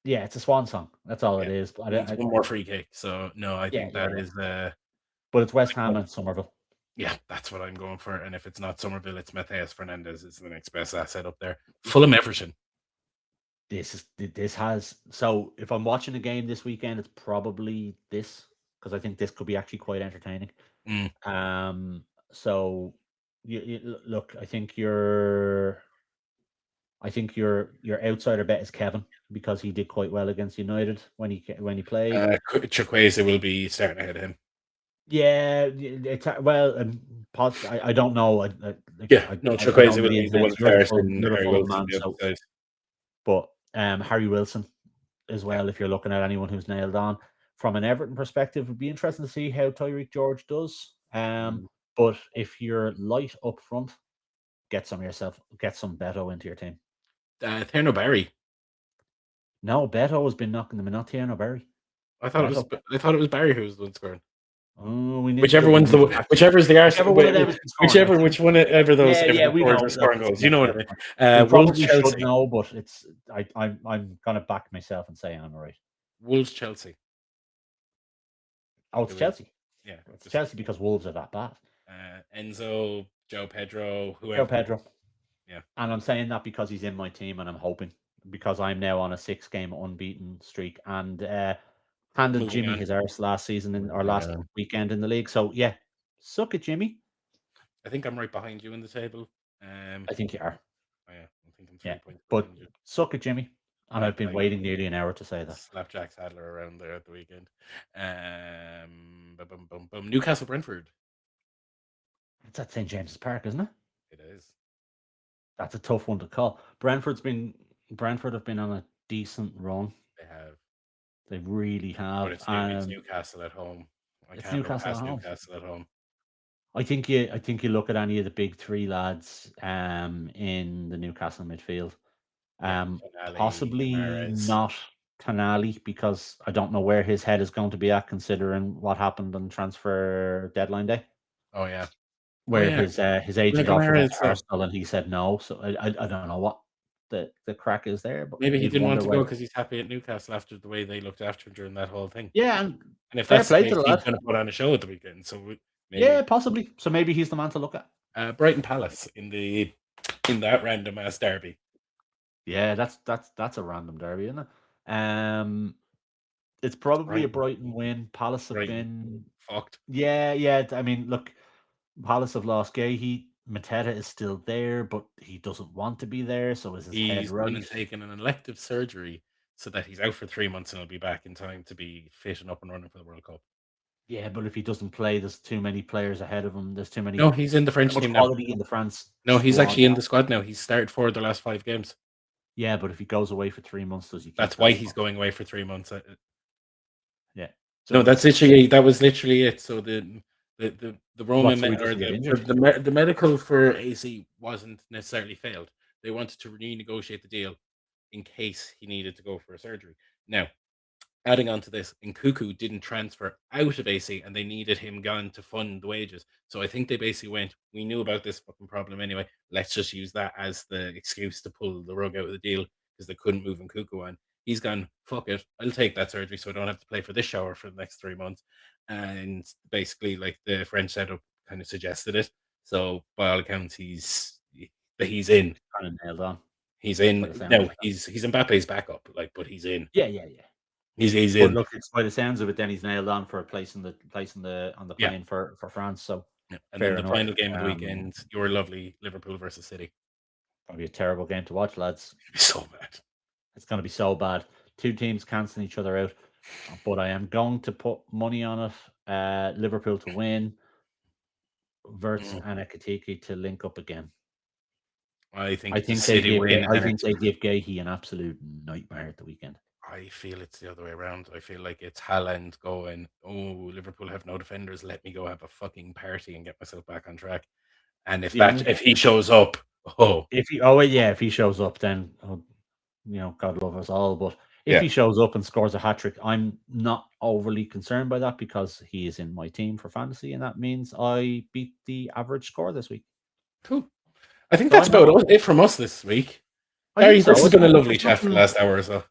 it's a swan song. That's all Yeah, it is. But needs one more free kick. So no, I think that yeah. is But it's West Ham and Somerville. yeah, that's what I'm going for. And if it's not Somerville, it's Matthias Fernandez. It's the next best asset up there. Fulham Everton. This has so if I'm watching a game this weekend, it's probably this because I think this could be actually quite entertaining. Mm, Um, So look, your outsider bet is Kevin because he did quite well against United when he played. Chukwueze will be starting ahead of him. Yeah, it's well, I don't know. Yeah, I no, I don't Chukwueze know will the be ins the and one outs. first, and You're the Harry Fulham Wilson man, the other so side. but Harry Wilson as Yeah. well. If you're looking at anyone who's nailed on from an Everton perspective, it'd be interesting to see how Tyreek George does. But if you're light up front, get some Beto into your team. Tierno Barry. No, Beto has been knocking them, not Tierno Barry. I thought it was Barry who was the one scoring. Oh, we need to Whichever we one's need to the fact check. whichever is the Whichever Arsenal, one of them has been scoring. which one ever those Everton We forwards know. are scoring goals. You know what I We mean? Wolves probably should Chelsea. know, but I'm gonna back myself and say I'm right. Wolves Chelsea. Oh, it's It was, Chelsea. yeah. It's Just Chelsea because Wolves are that bad. Enzo, Joe Pedro, Joe whoever. Pedro. Yeah. And I'm saying that because he's in my team, and I'm hoping because I'm now on a 6-game unbeaten streak and handed Moving Jimmy on. his arse last season or Moving last on. weekend in the league. So yeah, suck it, Jimmy. I think I'm right behind you in the table. I think you are. Oh yeah, I think I'm 3 Yeah, points but behind you. suck it, Jimmy. And Not I've that been I waiting nearly an hour to say that. slapjack Sadler around there at the weekend. Newcastle Brentford. It's at St James's Park, isn't it? It is. That's a tough one to call. Brentford have been on a decent run. They have. They really But have. it's Newcastle at home. I It's can't look Newcastle at past home. Newcastle at home. I think you look at any of the big three lads in the Newcastle midfield. Yeah, Tonali, Possibly Mahrez. not Tonali because I don't know where his head is going to be at considering what happened on transfer deadline day. Oh yeah. Oh Where yeah. his agent offered him Mahrez, to Arsenal and he said no. So I don't know what the crack is there, but maybe he you'd didn't want wonder to why. go because he's happy at Newcastle after the way they looked after him during that whole thing. Yeah, and And if fair that's the play to case, the he's lad. going to put on a show at the weekend. So Yeah, maybe possibly. So maybe he's the man to look at. Brighton Palace in that random ass derby. Yeah, that's a random derby, isn't it? It's probably a Brighton, Brighton win. Palace have Brighton, been, fucked. yeah. I mean, look, Palace have lost Gahey. Mateta is still there, but he doesn't want to be there. So is his head He's gone right? and taken an elective surgery so that he's out for 3 months and he'll be back in time to be fit and up and running for the World Cup. Yeah, but if he doesn't play, there's too many players ahead of him. There's too No, he's in the French much team now. quality in the France No, he's squad. actually in the squad now. He's started for the last 5 games. Yeah, but if he goes away for 3 months, does he keep That's that why spot? he's going away for 3 months. Yeah. No, So that was literally it. So the Roman so he or doesn't get injured? the medical for AC wasn't necessarily failed. They wanted to renegotiate the deal in case he needed to go for a surgery. Now, adding on to this, Nkuku didn't transfer out of AC and they needed him gone to fund the wages. So I think they basically went, we knew about this fucking problem anyway. Let's just use that as the excuse to pull the rug out of the deal because they couldn't move Nkuku on. He's gone, fuck it, I'll take that surgery so I don't have to play for this shower for the next 3 months. And basically, like the French setup kind of suggested it. So by all accounts, he's in. Kind of nailed on. He's By the in. sounds of No, it. he's Mbappe's backup, like, but he's in. Yeah. He's But in. look, it's by the sounds of it, then he's nailed on for a place on the Yeah. plane for France. So Yeah. And then fair the enough. final game of the weekend, your lovely Liverpool versus City. Probably a terrible game to watch, lads. So bad. It's going to be so bad. Two teams cancelling each other out. But I am going to put money on it. Liverpool to win. Verts and Ekitike to link up again. I think I it's a think they City give win. Gahey an absolute nightmare at the weekend. I feel it's the other way around. I feel like it's Haaland going, oh, Liverpool have no defenders. Let me go have a fucking party and get myself back on track. And if he shows up, if he shows up, then God love us all. But if he shows up and scores a hat trick, I'm not overly concerned by that because he is in my team for fantasy, and that means I beat the average score this week. Cool. I think So that's about it from us this week. I Gary, think so. this has been a lovely It's chat for the nothing. last hour or so.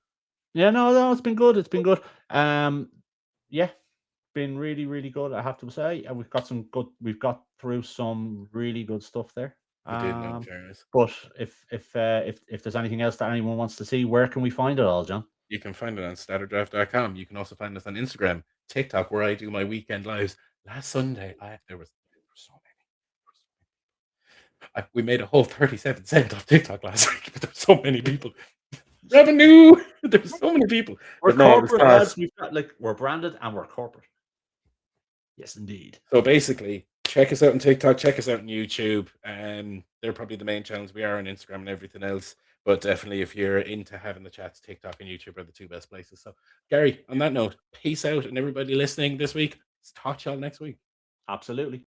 Yeah, no, it's been good. It's been good. Yeah, been really, really good. I have to say, and we've got through some really good stuff there. We did, no fairness. But if there's anything else that anyone wants to see, where can we find it all, John? You can find it on StatrDraft.com. You can also find us on Instagram, TikTok, where I do my weekend lives. Last Sunday, there were so many. We made a whole 37 cents off TikTok last week, but there's so many people. Revenue! There's so many people. We're But no, it was corporate, class. lads. We've got we're branded and we're corporate. Yes, indeed. So basically, check us out on TikTok, check us out on YouTube. They're probably the main channels. We are on Instagram and everything else. But definitely, if you're into having the chats, TikTok and YouTube are the two best places. So, Gary, on that note, peace out, and everybody listening this week. Talk to y'all next week. Absolutely.